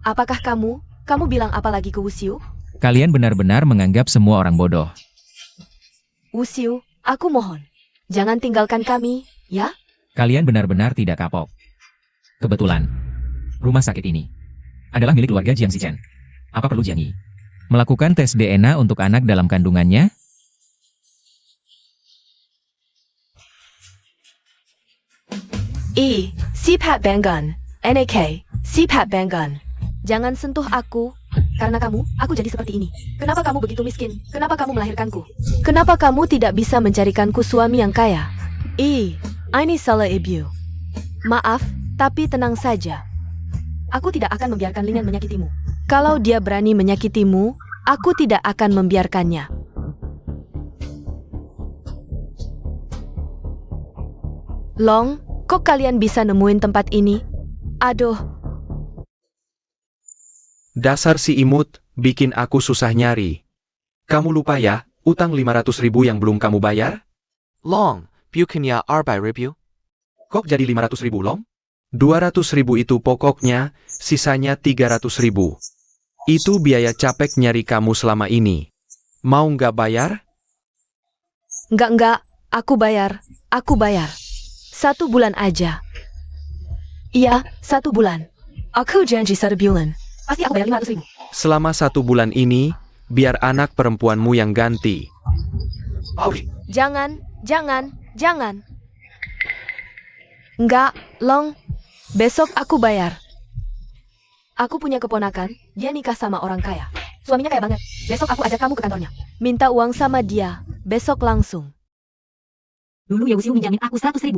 Apakah kamu bilang apa lagi ke Wusiu? Kalian benar-benar menganggap semua orang bodoh. Wusiu, aku mohon. Jangan tinggalkan kami, ya? Kalian benar-benar tidak kapok. Kebetulan, rumah sakit ini adalah milik keluarga Jiang Zichen. Apa perlu Jiang Yi melakukan tes DNA untuk anak dalam kandungannya? Sipat Banggan, NAK, Sipat Banggan. Jangan sentuh aku, karena aku jadi seperti ini. Kenapa kamu begitu miskin? Kenapa kamu melahirkanku? Kenapa kamu tidak bisa mencarikanku suami yang kaya? Ini salah ibu. Maaf, tapi tenang saja. Aku tidak akan membiarkan Linian menyakitimu. Kalau dia berani menyakitimu, aku tidak akan membiarkannya. Long, kok kalian bisa nemuin tempat ini? Aduh, Dasar si imut, bikin aku susah nyari. Kamu lupa ya, utang 500.000 yang belum kamu bayar? Long, bukannya 200.000? Kok jadi 500.000 Long? 200.000 itu pokoknya, sisanya 300.000. Itu biaya capek nyari kamu selama ini. Mau nggak bayar? enggak, aku bayar. 1 bulan aja. Iya, 1 bulan. Aku janji 1 bulan. Pasti aku bayar 500.000. Selama 1 bulan ini, biar anak perempuanmu yang ganti. Jangan. Enggak, Long. Besok aku bayar. Aku punya keponakan, dia nikah sama orang kaya. Suaminya kaya banget. Besok aku ajak kamu ke kantornya. Minta uang sama dia, besok langsung. Dulu Yausiu minjamin aku 100.000.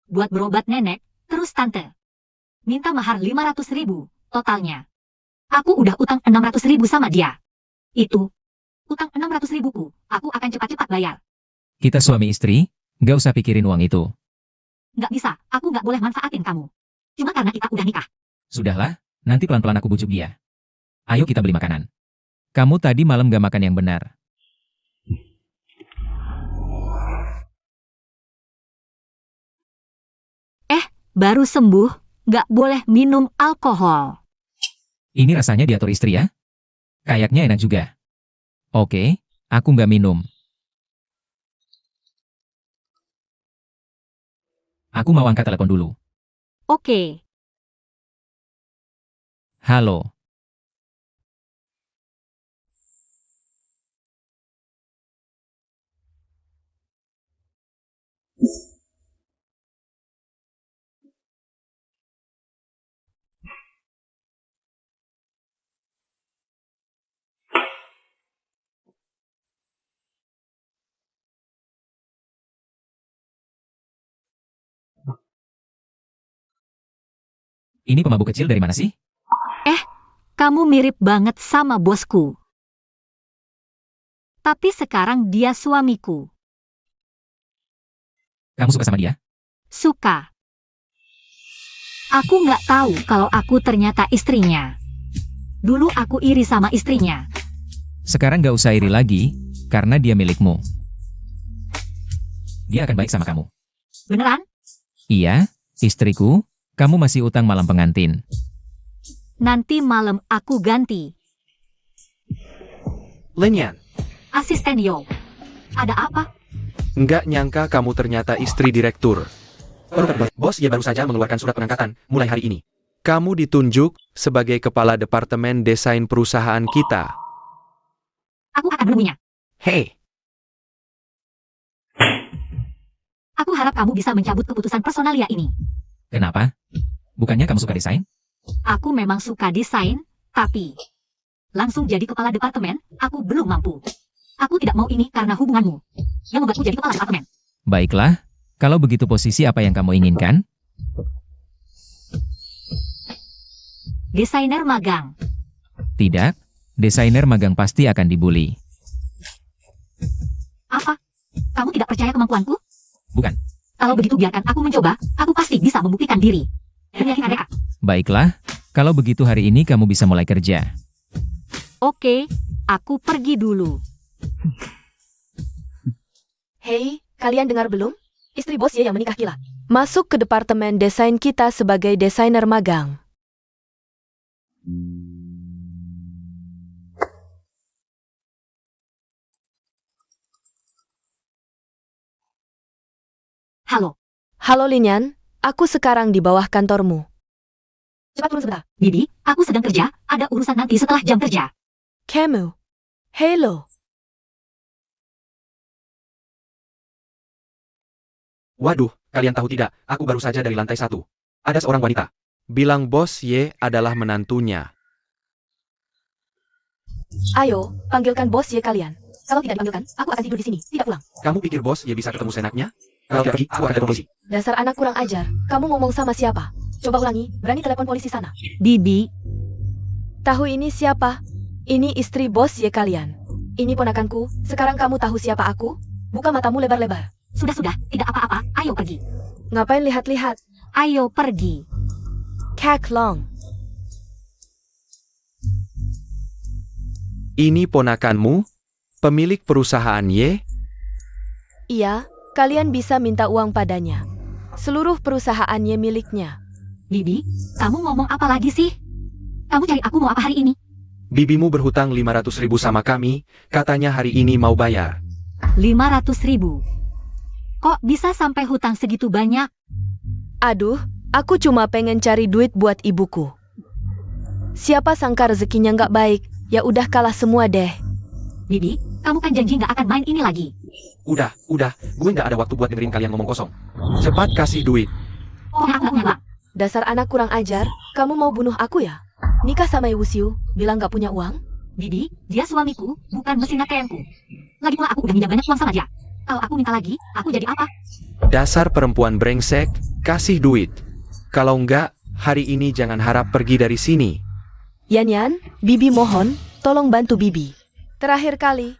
Buat berobat nenek, terus tante. Minta mahar 500.000 totalnya. Aku udah utang 600.000 sama dia. Itu. Utang 600.000 ku, aku akan cepat-cepat bayar. Kita suami istri, nggak usah pikirin uang itu. Nggak bisa, aku nggak boleh manfaatin kamu. Cuma karena kita udah nikah. Sudahlah, nanti pelan-pelan aku bujuk dia. Ayo kita beli makanan. Kamu tadi malam gak makan yang benar. Baru sembuh, nggak boleh minum alkohol. Ini rasanya diatur istri ya? Kayaknya enak juga. Oke, aku nggak minum. Aku mau angkat telepon dulu. Oke. Halo. Ini pemabuk kecil dari mana sih? Kamu mirip banget sama bosku. Tapi sekarang dia suamiku. Kamu suka sama dia? Suka. Aku nggak tahu kalau aku ternyata istrinya. Dulu aku iri sama istrinya. Sekarang nggak usah iri lagi, karena dia milikmu. Dia akan baik sama kamu. Beneran? Iya, istriku, kamu masih utang malam pengantin. Nanti malam aku ganti. Linian, Asisten Yo. Ada apa? nggak nyangka kamu ternyata istri direktur. Bos ya baru saja mengeluarkan surat pengangkatan, mulai hari ini. Kamu ditunjuk sebagai kepala departemen desain perusahaan kita. Aku akan menemuinya. Hei, Aku harap kamu bisa mencabut keputusan personalia ini. Kenapa? Bukannya kamu suka desain? Aku memang suka desain, tapi langsung jadi kepala departemen, aku belum mampu. Aku tidak mau ini karena hubunganmu yang membuatku jadi kepala departemen. Baiklah, kalau begitu posisi apa yang kamu inginkan? Desainer magang. Tidak, desainer magang pasti akan dibully. Apa? Kamu tidak percaya kemampuanku? Bukan. Kalau begitu biarkan aku mencoba, aku pasti bisa membuktikan diri. Mereka. Baiklah, kalau begitu hari ini kamu bisa mulai kerja. Oke, aku pergi dulu. Hei, kalian dengar belum? Istri bos ya yang menikah gila. Masuk ke departemen desain kita sebagai desainer magang. Halo, Halo Linyan, aku sekarang di bawah kantormu. cepat turun sebentar. Bibi, aku sedang kerja, ada urusan nanti setelah jam kerja. Kamu. Hello. Waduh, kalian tahu tidak, aku baru saja dari lantai 1. Ada seorang wanita. Bilang bos Ye adalah menantunya. Ayo, panggilkan bos Ye kalian. Kalau tidak dipanggilkan, aku akan tidur di sini, tidak pulang. Kamu pikir bos ya bisa ketemu senaknya? Kalau tidak pergi, aku akan telepon polisi. Dasar anak kurang ajar, kamu ngomong sama siapa? Coba ulangi, berani telepon polisi sana. Bibi, Tahu ini siapa? Ini istri bos Ye kalian. Ini ponakanku, sekarang kamu tahu siapa aku? Buka matamu lebar-lebar. sudah, tidak apa-apa, ayo pergi. Ngapain lihat-lihat? Ayo pergi. Kak Long. Ini ponakanmu? Pemilik perusahaan Ye? Iya, kalian bisa minta uang padanya. Seluruh perusahaannya miliknya. Bibi, kamu ngomong apa lagi sih? Kamu cari aku mau apa hari ini? Bibimu berhutang 500.000 sama kami, katanya hari ini mau bayar. 500.000. Kok bisa sampai hutang segitu banyak? Aduh, aku cuma pengen cari duit buat ibuku. Siapa sangka rezekinya nggak baik, ya udah kalah semua deh. Bibi, kamu kan janji nggak akan main ini lagi. Udah, gue nggak ada waktu buat dengerin kalian ngomong kosong. Cepat kasih duit. Oh, aku nggak punya uang. Dasar anak kurang ajar, kamu mau bunuh aku ya? Nikah sama Wusiu, bilang nggak punya uang? Bibi, dia suamiku, bukan mesin ATM-ku. Lagi pula aku udah minjam banyak uang sama dia. Kalau aku minta lagi, aku jadi apa? Dasar perempuan brengsek, kasih duit. Kalau enggak, hari ini jangan harap pergi dari sini. Yan, Bibi mohon, tolong bantu Bibi. Terakhir kali.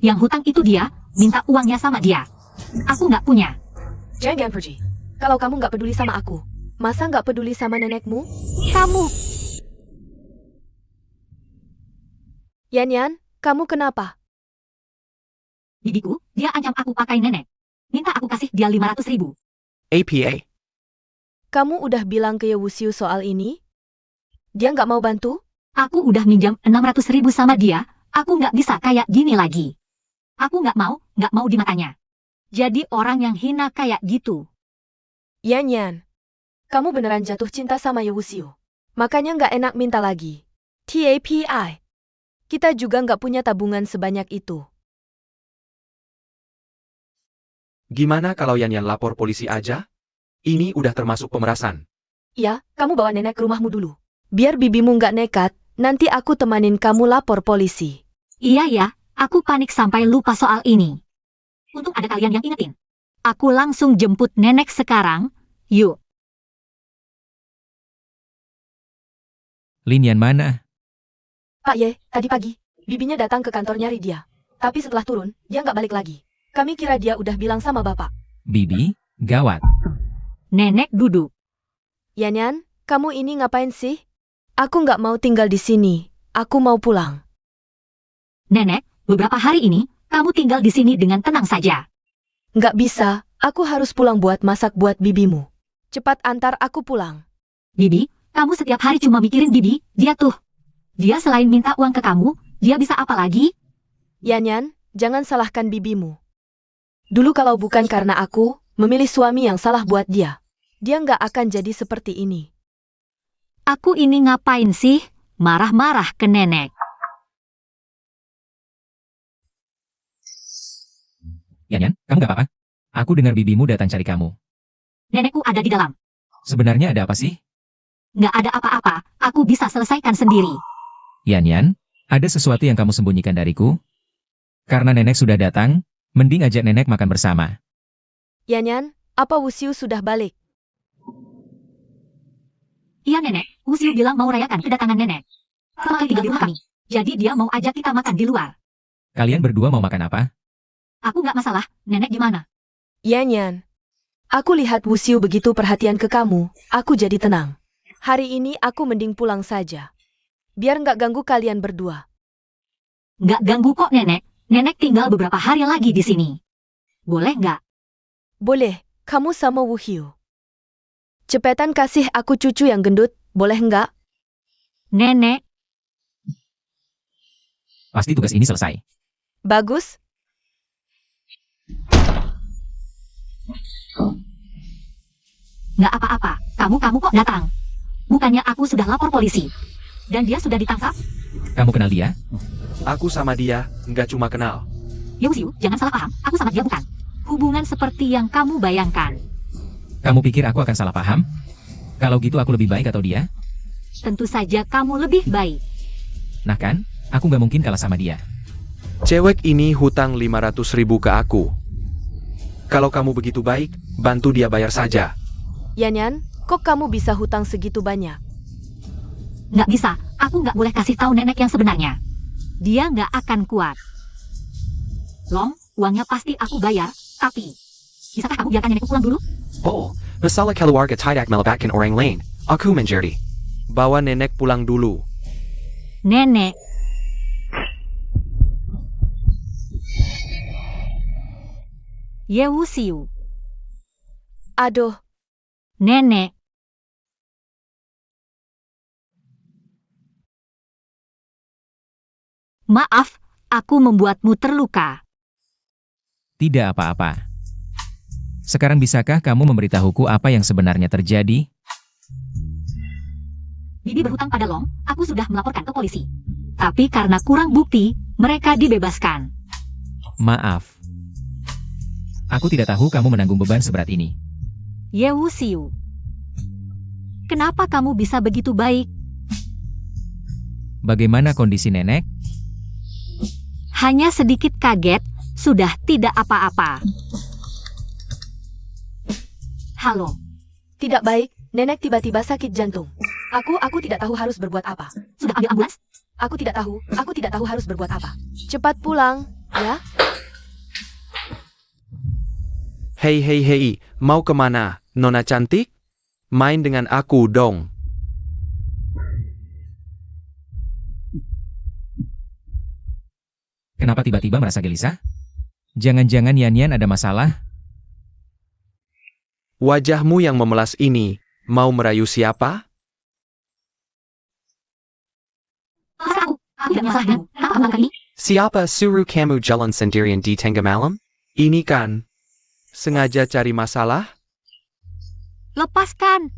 Yang hutang itu dia, minta uangnya sama dia. Aku nggak punya. Jangan pergi. Kalau kamu nggak peduli sama aku, masa nggak peduli sama nenekmu? Kamu, Yan, kamu kenapa? bibiku, dia ancam aku pakai nenek. Minta aku kasih dia 500.000. APA. Kamu udah bilang ke Wusiu soal ini? Dia nggak mau bantu? Aku udah minjam 600.000 sama dia, aku nggak bisa kayak gini lagi. Aku nggak mau di matanya. Jadi orang yang hina kayak gitu. Yan, kamu beneran jatuh cinta sama Wusiu. Makanya nggak enak minta lagi. TAPI. Kita juga nggak punya tabungan sebanyak itu. Gimana kalau Yan lapor polisi aja? Ini udah termasuk pemerasan. Ya, kamu bawa nenek ke rumahmu dulu. Biar bibimu nggak nekat, nanti aku temanin kamu lapor polisi. Iya ya, aku panik sampai lupa soal ini. Untung ada kalian yang ingetin. Aku langsung jemput nenek sekarang, yuk. Linyan mana? Pak Ye, tadi pagi, bibinya datang ke kantor nyari dia. Tapi setelah turun, dia nggak balik lagi. Kami kira dia udah bilang sama bapak. Bibi, gawat. Nenek duduk. Yan, kamu ini ngapain sih? Aku nggak mau tinggal di sini. Aku mau pulang. Nenek, beberapa hari ini, kamu tinggal di sini dengan tenang saja. Nggak bisa, aku harus pulang buat masak buat bibimu. Cepat antar aku pulang. Bibi, kamu setiap hari cuma mikirin Bibi, dia tuh. Dia selain minta uang ke kamu, dia bisa apa lagi? Yan, jangan salahkan bibimu. Dulu kalau bukan karena aku, memilih suami yang salah buat dia, dia nggak akan jadi seperti ini. Aku ini ngapain sih? Marah-marah ke nenek. Yan, kamu gak apa-apa? Aku dengar bibimu datang cari kamu. Nenekku ada di dalam. Sebenarnya ada apa sih? Nggak ada apa-apa, aku bisa selesaikan sendiri. Yan, ada sesuatu yang kamu sembunyikan dariku? Karena nenek sudah datang, mending ajak nenek makan bersama. Yan, apa Wusiu sudah balik? Iya nenek, Wusiu bilang mau rayakan kedatangan nenek. Sama kali tinggal di rumah kami. Jadi dia mau ajak kita makan di luar. Kalian berdua mau makan apa? Aku nggak masalah, nenek gimana? Yan, aku lihat Wusiu begitu perhatian ke kamu, aku jadi tenang. Hari ini aku mending pulang saja. Biar nggak ganggu kalian berdua. Nggak ganggu kok nenek. Nenek tinggal beberapa hari lagi di sini. Boleh nggak? Boleh, kamu sama Wuhiu. Cepetan kasih aku cucu yang gendut, boleh nggak? Nenek, Pasti tugas ini selesai. Bagus. Nggak apa-apa, kamu kok datang. Bukannya aku sudah lapor polisi. Dan dia sudah ditangkap? Kamu kenal dia? Aku sama dia, nggak cuma kenal. Yewusiu, jangan salah paham, aku sama dia bukan. Hubungan seperti yang kamu bayangkan. Kamu pikir aku akan salah paham? Kalau gitu aku lebih baik atau dia? Tentu saja kamu lebih baik. Nah kan, aku nggak mungkin kalah sama dia. Cewek ini hutang 500.000 ke aku. Kalau kamu begitu baik, bantu dia bayar saja. Yanyan, kok kamu bisa hutang segitu banyak? Nggak bisa, aku nggak boleh kasih tahu nenek yang sebenarnya. Dia nggak akan kuat. Long, uangnya pasti aku bayar, tapi... Bisakah kamu biarkan nenekku pulang dulu? Oh, masalah keluarga tidak melibatkan orang lain. Aku menjadi. Bawa nenek pulang dulu. Nenek. Yewusiu. Aduh, Nenek. Maaf, aku membuatmu terluka. Tidak apa-apa. Sekarang bisakah kamu memberitahuku apa yang sebenarnya terjadi? Bibi berhutang pada Long, aku sudah melaporkan ke polisi. Tapi karena kurang bukti, mereka dibebaskan. Maaf. Aku tidak tahu kamu menanggung beban seberat ini. Yewusiu. Kenapa kamu bisa begitu baik? Bagaimana kondisi nenek? Hanya sedikit kaget, sudah tidak apa-apa. Halo, tidak baik. Nenek tiba-tiba sakit jantung. Aku tidak tahu harus berbuat apa. sudah ambil ambulans? Aku tidak tahu harus berbuat apa. Cepat pulang, ya? Hei, mau kemana, Nona cantik? Main dengan aku dong. Kenapa tiba-tiba merasa gelisah? Jangan-jangan Yanyan ada masalah? Wajahmu yang memelas ini, mau merayu siapa? Aku tidak masalah denganmu. Kenapa kamu lakukan ini? Siapa suruh kamu jalan sendirian di tengah malam? Ini kan, sengaja cari masalah? Lepaskan.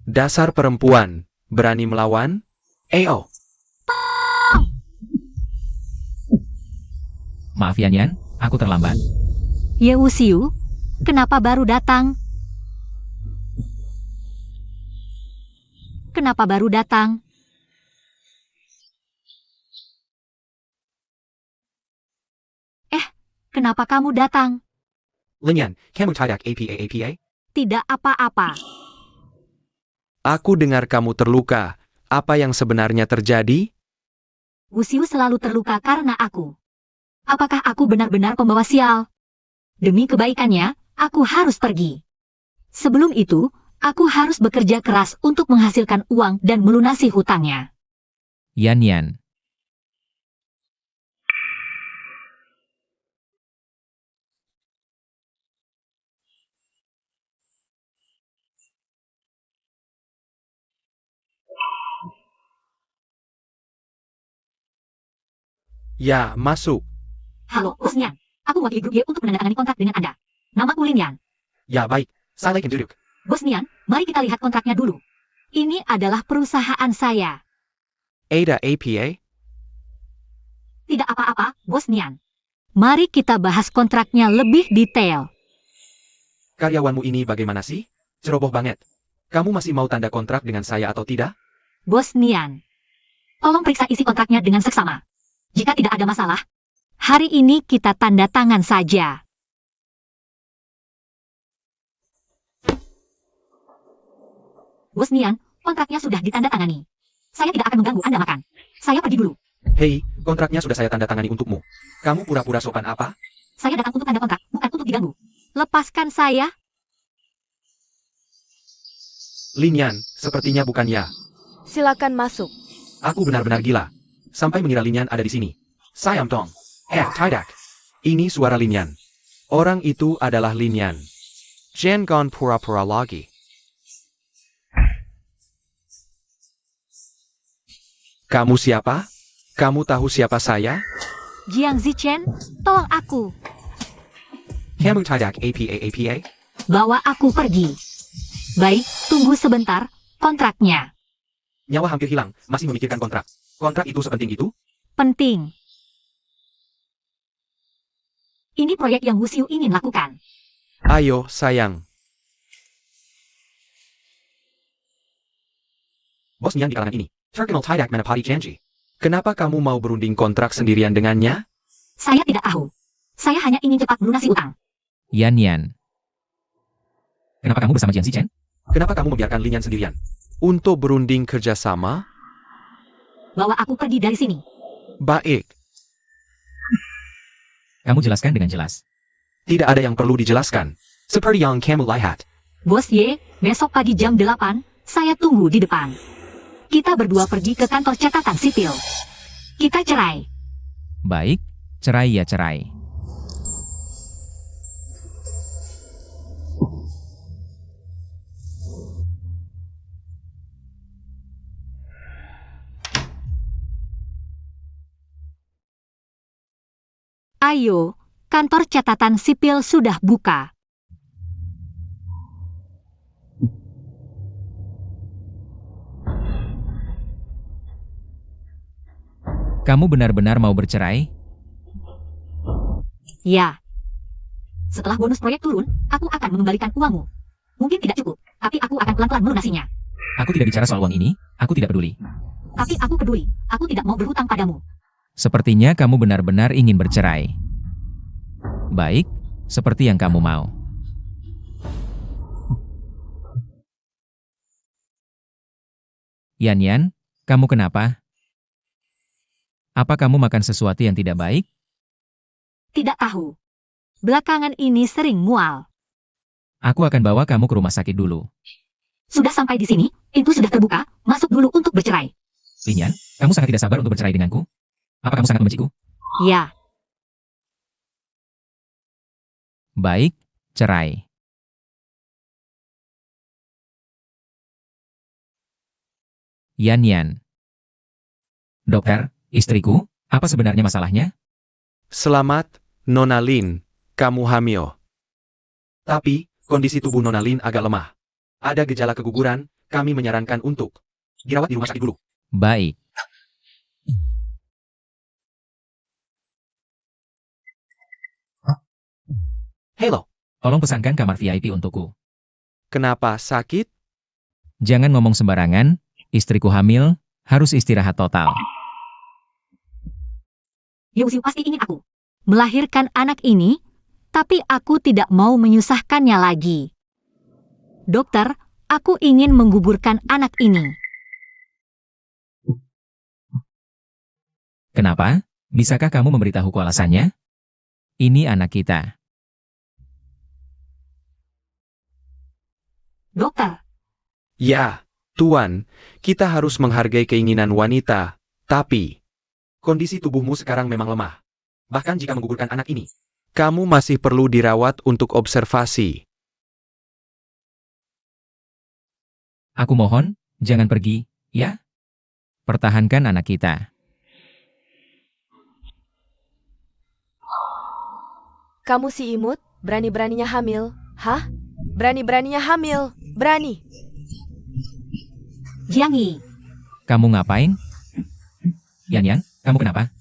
Dasar perempuan, berani melawan? Ayo, Maaf Yanyan, aku terlambat. Yewusiu, kenapa baru datang? Kenapa baru datang? Kenapa kamu datang? Linyan, kamu tidak apa? Tidak apa-apa. Aku dengar kamu terluka. Apa yang sebenarnya terjadi? Wusiu selalu terluka karena aku. Apakah aku benar-benar pembawa sial? Demi kebaikannya, aku harus pergi. Sebelum itu, aku harus bekerja keras untuk menghasilkan uang dan melunasi hutangnya. Yanyan. Ya, masuk. Halo, Bos Nian. Aku mewakili grup Y untuk menandatangani kontrak dengan Anda. Namaku Lin Yan. Ya baik, saya akan duduk. Bos Nian, mari kita lihat kontraknya dulu. Ini adalah perusahaan saya. Ada APA? Tidak apa-apa, Bos Nian. Mari kita bahas kontraknya lebih detail. Karyawanmu ini bagaimana sih? Ceroboh banget. Kamu masih mau tanda kontrak dengan saya atau tidak? Bos Nian, tolong periksa isi kontraknya dengan seksama. Jika tidak ada masalah, hari ini kita tanda tangan saja. Bos Nian, kontraknya sudah ditandatangani. Saya tidak akan mengganggu Anda makan. Saya pergi dulu. Hei, kontraknya sudah saya tanda tangani untukmu. Kamu pura-pura sopan apa? Saya datang untuk tanda kontrak, bukan untuk diganggu. Lepaskan saya. Linyan, sepertinya bukan ya. Silakan masuk. Aku benar-benar gila. Sampai mengira Linyan ada di sini. Sayang dong. Tidak. Ini suara Linyan. Orang itu adalah Linyan. Jangan pura-pura lagi. Kamu siapa? Kamu tahu siapa saya? Jiang Zichen, tolong aku. Kamu tidak apa? Bawa aku pergi. Baik, tunggu sebentar, kontraknya. Nyawa hampir hilang, masih memikirkan kontrak. Kontrak itu sepenting itu? Penting. Ini proyek yang Wu Xiu ingin lakukan. Ayo, sayang. Bos Nian di kalangan ini. Terkenal tidak menepati janji. Kenapa kamu mau berunding kontrak sendirian dengannya? Saya tidak tahu. Saya hanya ingin cepat melunasi utang. Yan Yan. Kenapa kamu bersama Jiang Zichen? Kenapa kamu membiarkan Lin Yan sendirian? Untuk berunding kerjasama? Bawa aku pergi dari sini. Baik. Kamu jelaskan dengan jelas. Tidak ada yang perlu dijelaskan. Seperti yang kamu lihat. Bos Ye, besok pagi jam 8, saya tunggu di depan. Kita berdua pergi ke kantor catatan sipil. Kita cerai. Baik, cerai ya cerai. Ayo, kantor catatan sipil sudah buka. Kamu benar-benar mau bercerai? Ya. Setelah bonus proyek turun, aku akan mengembalikan uangmu. Mungkin tidak cukup, tapi aku akan pelan-pelan melunasinya. Aku tidak bicara soal uang ini, aku tidak peduli. Tapi aku peduli, aku tidak mau berhutang padamu. Sepertinya kamu benar-benar ingin bercerai. Baik, seperti yang kamu mau. Yan Yan, kamu kenapa? Apa kamu makan sesuatu yang tidak baik? Tidak tahu. Belakangan ini sering mual. Aku akan bawa kamu ke rumah sakit dulu. Sudah sampai di sini, pintu sudah terbuka, masuk dulu untuk bercerai. Lin Yan, kamu sangat tidak sabar untuk bercerai denganku? Apa kamu sangat membenciku? Ya, Baik, cerai. Yan Yan. Dokter, istriku, apa sebenarnya masalahnya? Selamat, Nona Lin. Kamu hamil. Tapi, kondisi tubuh Nona Lin agak lemah. Ada gejala keguguran, kami menyarankan untuk dirawat di rumah sakit dulu. Baik. Hello, Tolong pesankan kamar VIP untukku. Kenapa sakit? Jangan ngomong sembarangan, istriku hamil, harus istirahat total. Ye Wu Xiu pasti ingin aku melahirkan anak ini, tapi aku tidak mau menyusahkannya lagi. Dokter, aku ingin menggugurkan anak ini. Kenapa? Bisakah kamu memberitahuku alasannya? Ini anak kita. Dokter, Ya, Tuan. Kita harus menghargai keinginan wanita. Tapi, kondisi tubuhmu sekarang memang lemah. Bahkan jika menggugurkan anak ini, kamu masih perlu dirawat untuk observasi. Aku mohon, jangan pergi, ya? Pertahankan anak kita. Kamu si imut, berani-beraninya hamil. Hah? Berani-beraninya hamil. Berani. Jiang Yi, Kamu ngapain? Yan Yan, kamu kenapa?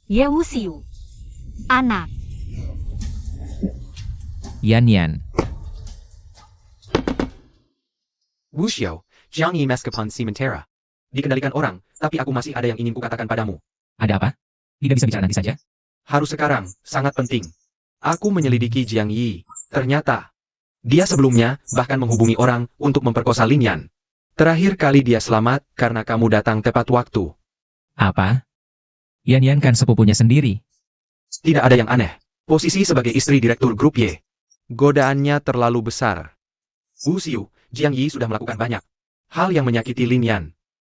Ye Wu Xiu. Anak, Yan Yan. Wu Xiao, Jiang Yi Meskipun Sementara. Dikendalikan orang, tapi aku masih ada yang ingin kukatakan padamu. Ada apa? Tidak bisa bicara nanti saja? Harus sekarang, sangat penting. Aku menyelidiki Jiang Yi. Ternyata, dia sebelumnya bahkan menghubungi orang untuk memperkosa Lin Yan. Terakhir kali dia selamat karena kamu datang tepat waktu. Apa? Yan Yan kan sepupunya sendiri. Tidak ada yang aneh. Posisi sebagai istri direktur grup Y. Godaannya terlalu besar. Wu Xiu, Jiang Yi sudah melakukan banyak hal yang menyakiti Lin Yan.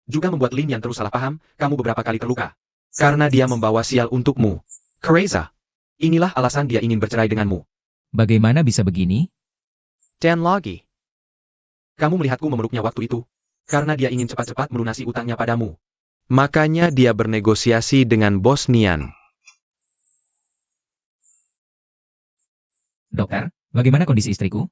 Juga membuat Lin Yan terus salah paham, kamu beberapa kali terluka. Karena dia membawa sial untukmu. Kereza. Inilah alasan dia ingin bercerai denganmu. Bagaimana bisa begini? Dan lagi. Kamu melihatku memeluknya waktu itu. Karena dia ingin cepat-cepat melunasi utangnya padamu. Makanya dia bernegosiasi dengan Bos Nian. Dokter, bagaimana kondisi istriku?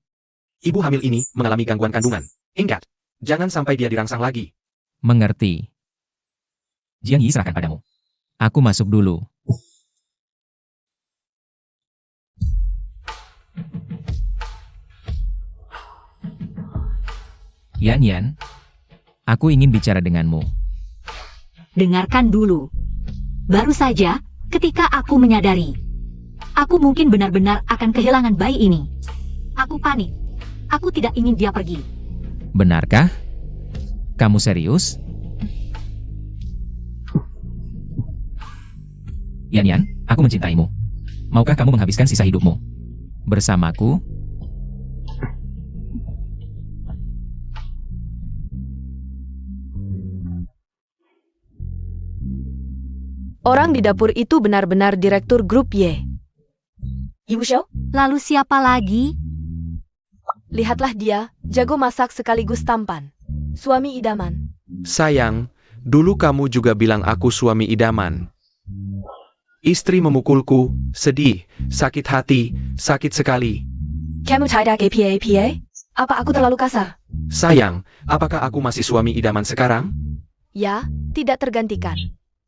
Ibu hamil ini mengalami gangguan kandungan. Ingat, jangan sampai dia dirangsang lagi. Mengerti. Jiang Yi serahkan padamu. Aku masuk dulu. Yan, aku ingin bicara denganmu. Dengarkan dulu. Baru saja, ketika aku menyadari, aku mungkin benar-benar akan kehilangan bayi ini. Aku panik. Aku tidak ingin dia pergi. Benarkah? Kamu serius? Yan, aku mencintaimu. Maukah kamu menghabiskan sisa hidupmu bersamaku? Orang di dapur itu benar-benar direktur grup Y. Yusho, Lalu siapa lagi? lihatlah dia, jago masak sekaligus tampan. Suami idaman. Sayang, dulu kamu juga bilang aku suami idaman. Istri memukulku, sedih, sakit hati, sakit sekali. Kamu tidak apa? Apa aku terlalu kasar? Sayang, apakah aku masih suami idaman sekarang? Ya, tidak tergantikan.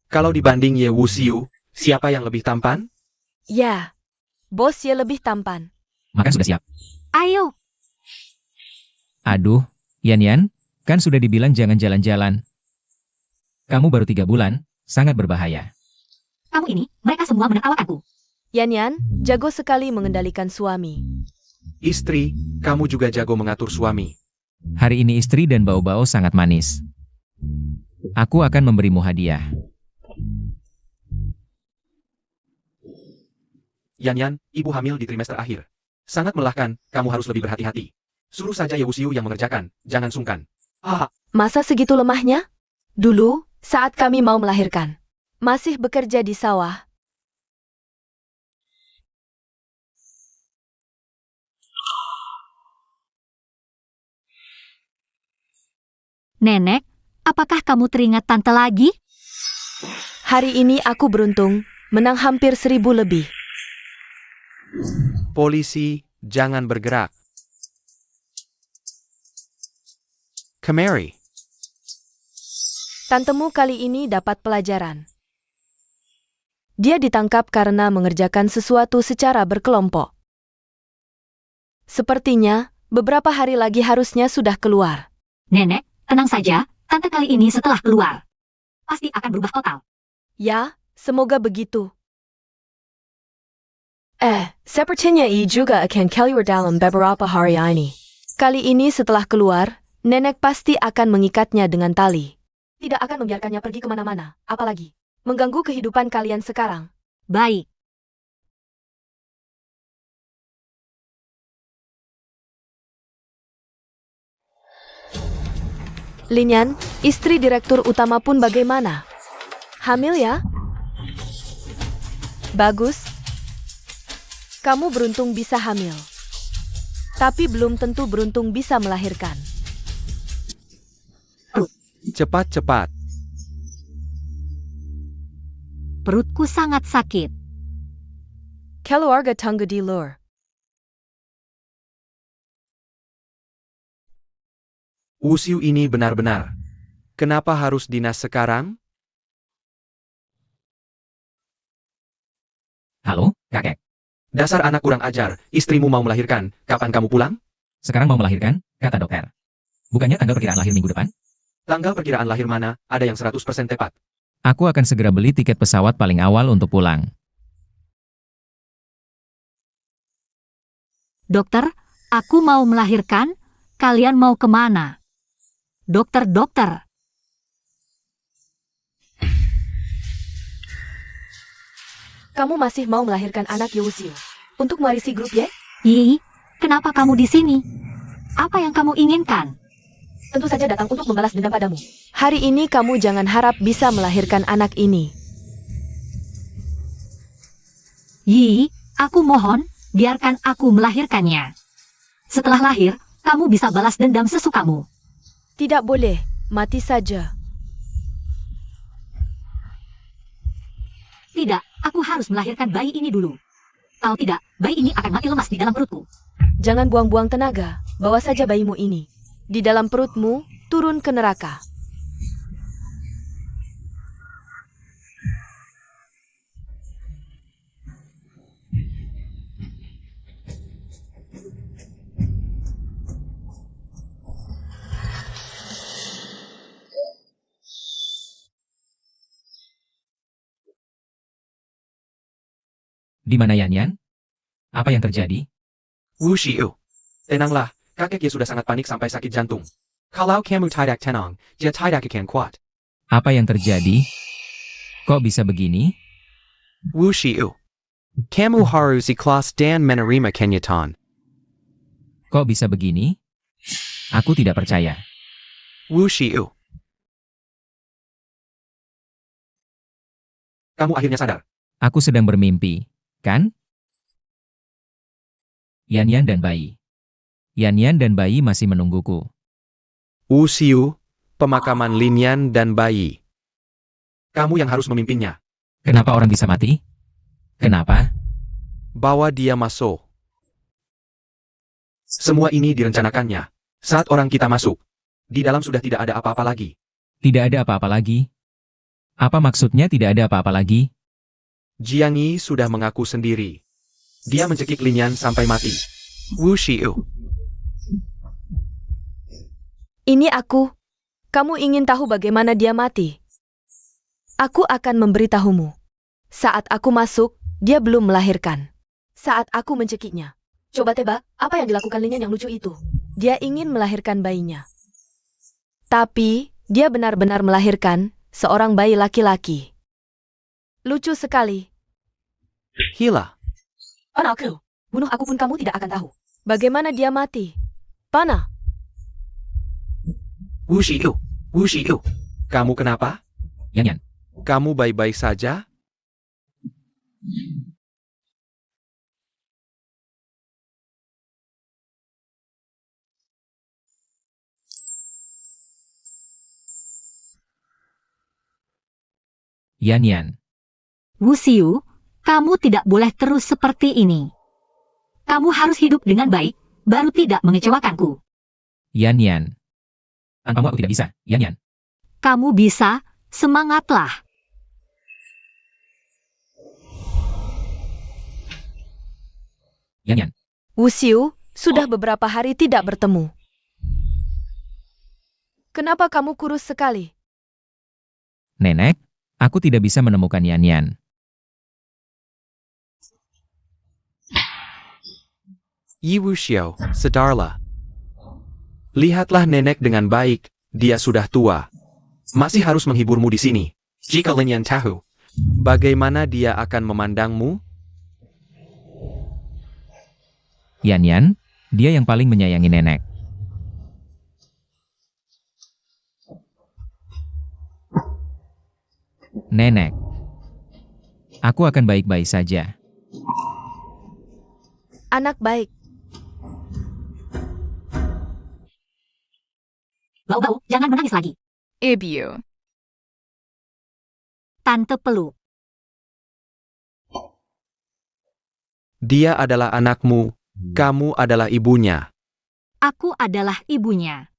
Kalau dibanding Ye Wuxiu, siapa yang lebih tampan? Ya, bos ya lebih tampan. Makan sudah siap. Ayo, Aduh, Yan, kan sudah dibilang jangan jalan-jalan. Kamu baru 3 bulan, sangat berbahaya. kamu ini, mereka semua menertawakan aku. Yan, jago sekali mengendalikan suami. Istri, kamu juga jago mengatur suami. Hari ini istri dan Bao sangat manis. Aku akan memberimu hadiah. Yan, ibu hamil di trimester akhir. Sangat melelahkan, kamu harus lebih berhati-hati. Suruh saja Ye Wuxiu yang mengerjakan, jangan sungkan. Masa segitu lemahnya? Dulu, saat kami mau melahirkan, masih bekerja di sawah. Nenek, apakah kamu teringat tante lagi? Hari ini aku beruntung, menang hampir 1000 lebih. Polisi, jangan bergerak. Kemari. Tantemu kali ini dapat pelajaran. Dia ditangkap karena mengerjakan sesuatu secara berkelompok. Sepertinya, beberapa hari lagi harusnya sudah keluar. Nenek, tenang saja, tante kali ini setelah keluar, pasti akan berubah total. Ya, semoga begitu. Sepertinya ia juga akan keluar dalam beberapa hari ini. Kali ini setelah keluar, nenek pasti akan mengikatnya dengan tali. Tidak akan membiarkannya pergi kemana-mana, apalagi mengganggu kehidupan kalian sekarang. Baik, Linyan, istri direktur utama pun bagaimana? Hamil ya? Bagus. Kamu beruntung bisa hamil. Tapi belum tentu beruntung bisa melahirkan. Cepat-cepat. perutku sangat sakit. Keluarga tunggu di luar. Wuxiu ini benar-benar. Kenapa harus dinas sekarang? Halo, kakek. Dasar anak kurang ajar, istrimu mau melahirkan, kapan kamu pulang? Sekarang mau melahirkan, kata dokter. Bukannya tanggal perkiraan lahir minggu depan? Tanggal perkiraan lahir mana, ada yang 100% tepat. Aku akan segera beli tiket pesawat paling awal untuk pulang. Dokter, aku mau melahirkan, kalian mau kemana? Dokter. Kamu masih mau melahirkan anak Yusio untuk mewarisi grup Y? Yi, kenapa kamu di sini? Apa yang kamu inginkan? Tentu saja datang untuk membalas dendam padamu. Hari ini kamu jangan harap bisa melahirkan anak ini. Yi, aku mohon, biarkan aku melahirkannya. Setelah lahir, kamu bisa balas dendam sesukamu. Tidak boleh, mati saja. Tidak, aku harus melahirkan bayi ini dulu. Kalau tidak, bayi ini akan mati lemas di dalam perutku. Jangan buang-buang tenaga. bawa saja bayimu ini. Di dalam perutmu, turun ke neraka. Di mana Yan Yan? Apa yang terjadi? Wu Shiu. Tenanglah, kakek Ye sudah sangat panik sampai sakit jantung. Kalau kamu tidak tenang, dia tidak akan kuat. Apa yang terjadi? Kok bisa begini? Wu Shiu. Kamu harus ikhlas dan menerima kenyataan. Kok bisa begini? Aku tidak percaya. Wu Shiu. Kamu akhirnya sadar. Aku sedang bermimpi, kan? Yan Yan dan bayi. Yan Yan dan bayi masih menungguku. Wu Shiu. Pemakaman Lin Yan dan bayi. Kamu yang harus memimpinnya. Kenapa orang bisa mati? Kenapa? Bawa dia masuk. Semua ini direncanakannya. Saat orang kita masuk, di dalam sudah tidak ada apa-apa lagi. Tidak ada apa-apa lagi? Apa maksudnya tidak ada apa-apa lagi? Jiang Yi sudah mengaku sendiri. Dia mencekik Lin Yan sampai mati. Wu Shiu. Ini aku. Kamu ingin tahu bagaimana dia mati? Aku akan memberitahumu. Saat aku masuk, dia belum melahirkan. Saat aku mencekiknya. Coba tebak, apa yang dilakukan Lin Yan yang lucu itu? Dia ingin melahirkan bayinya. Tapi, dia benar-benar melahirkan seorang bayi laki-laki. Lucu sekali. Hila. Anakku, bunuh aku pun kamu tidak akan tahu. Bagaimana dia mati? Panah. Wu Shiu. Wu Shiu. Kamu kenapa? Yan Yan. Kamu baik-baik saja? Yan Yan. Wu Xiu, kamu tidak boleh terus seperti ini. Kamu harus hidup dengan baik, baru tidak mengecewakanku. Yan Yan. Tanpamu aku tidak bisa, Yan Yan. Kamu bisa, semangatlah. Yan Yan. Wu Xiu sudah beberapa hari tidak bertemu. Kenapa kamu kurus sekali? Nenek, aku tidak bisa menemukan Yan Yan. Yi Wu Xiu, sadarlah. Lihatlah nenek dengan baik, dia sudah tua. Masih harus menghiburmu di sini. Jika Lin Yan tahu, Bagaimana dia akan memandangmu? Yan Yan, dia yang paling menyayangi nenek. Nenek, aku akan baik-baik saja. Anak baik. Bau-bau, jangan menangis lagi. Ibu. Tante peluk. Dia adalah anakmu, kamu adalah ibunya. Aku adalah ibunya.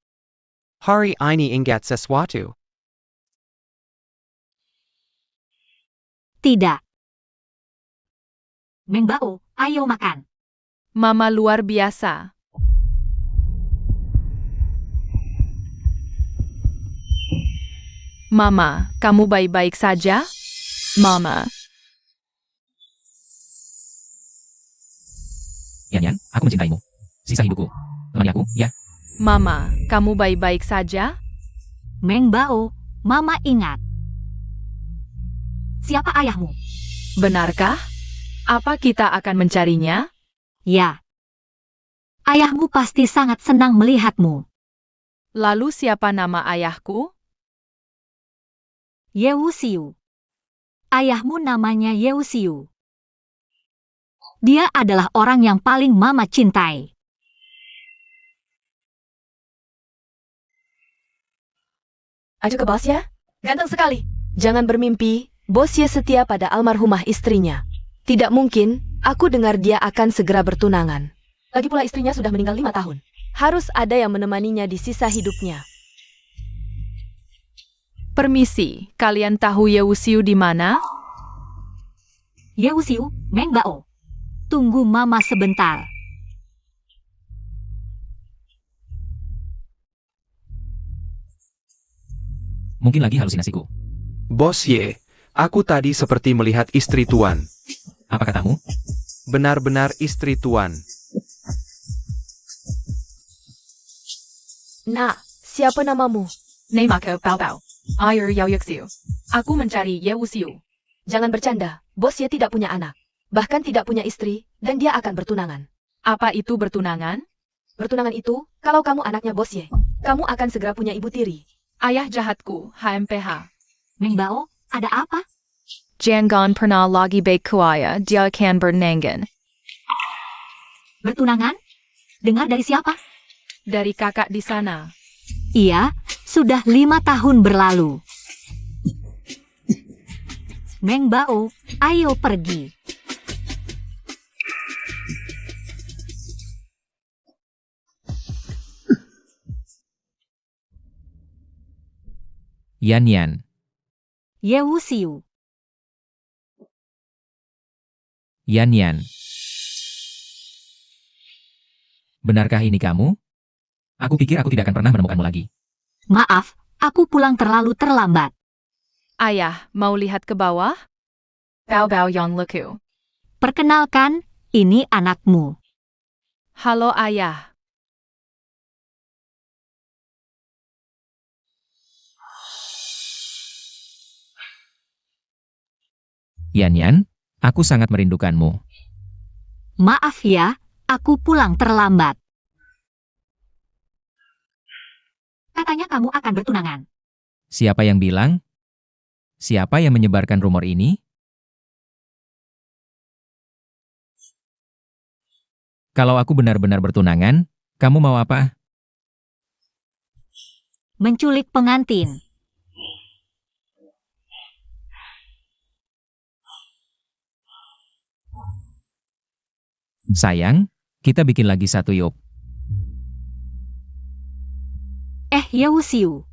Hari ini ingat sesuatu. Tidak. Mengbao, ayo makan. Mama luar biasa. Mama, kamu baik-baik saja? Mama. Yan Yan, aku mencintaimu. Sisa hidupku. Temani aku, ya. Mama, kamu baik-baik saja? Mengbao, Mama ingat. Siapa ayahmu? Benarkah? Apa kita akan mencarinya? Ya. Ayahmu pasti sangat senang melihatmu. Lalu siapa nama ayahku? Yewusiu. Ayahmu namanya Yewusiu. Dia adalah orang yang paling Mama cintai. Ayo ke bos ya. Ganteng sekali. Jangan bermimpi, bos Ye setia pada almarhumah istrinya. Tidak mungkin, aku dengar dia akan segera bertunangan. Lagi pula istrinya sudah meninggal 5 tahun. Harus ada yang menemaninya di sisa hidupnya. Permisi, kalian tahu Ye Wuxiu di mana? Ye Wuxiu, Meng Bao. Tunggu mama sebentar. Mungkin lagi halusinasiku. Bos Ye, aku tadi seperti melihat istri Tuan. Apa katamu? Benar-benar istri Tuan. Nak, siapa namamu? Namaku Bao Bao. Air Yao Yuxiu. Aku mencari Ye Wuxiu. Jangan bercanda, bos Ye tidak punya anak. Bahkan tidak punya istri, dan dia akan bertunangan. Apa itu bertunangan? Bertunangan itu, kalau kamu anaknya bos Ye, kamu akan segera punya ibu tiri. Ayah jahatku, HMPH. Meng Bao, ada apa? Jangan pernah lagi baik kuaya, dia akan bernangan. Bertunangan? Dengar dari siapa? Dari kakak di sana. Iya, sudah 5 tahun berlalu. Meng Bao, ayo pergi. Yan Yan. Ye Wuxiu. Yan Yan. Benarkah ini kamu? Aku pikir aku tidak akan pernah menemukanmu lagi. Maaf, aku pulang terlalu terlambat. Ayah, mau lihat ke bawah? Bao Bao Yang Luku. Perkenalkan, ini anakmu. Halo ayah. Yan Yan, aku sangat merindukanmu. Maaf ya, aku pulang terlambat. Katanya kamu akan bertunangan. Siapa yang bilang? Siapa yang menyebarkan rumor ini? Kalau aku benar-benar bertunangan, kamu mau apa? Menculik pengantin. Sayang, kita bikin lagi satu yuk. Ye Wuxiu.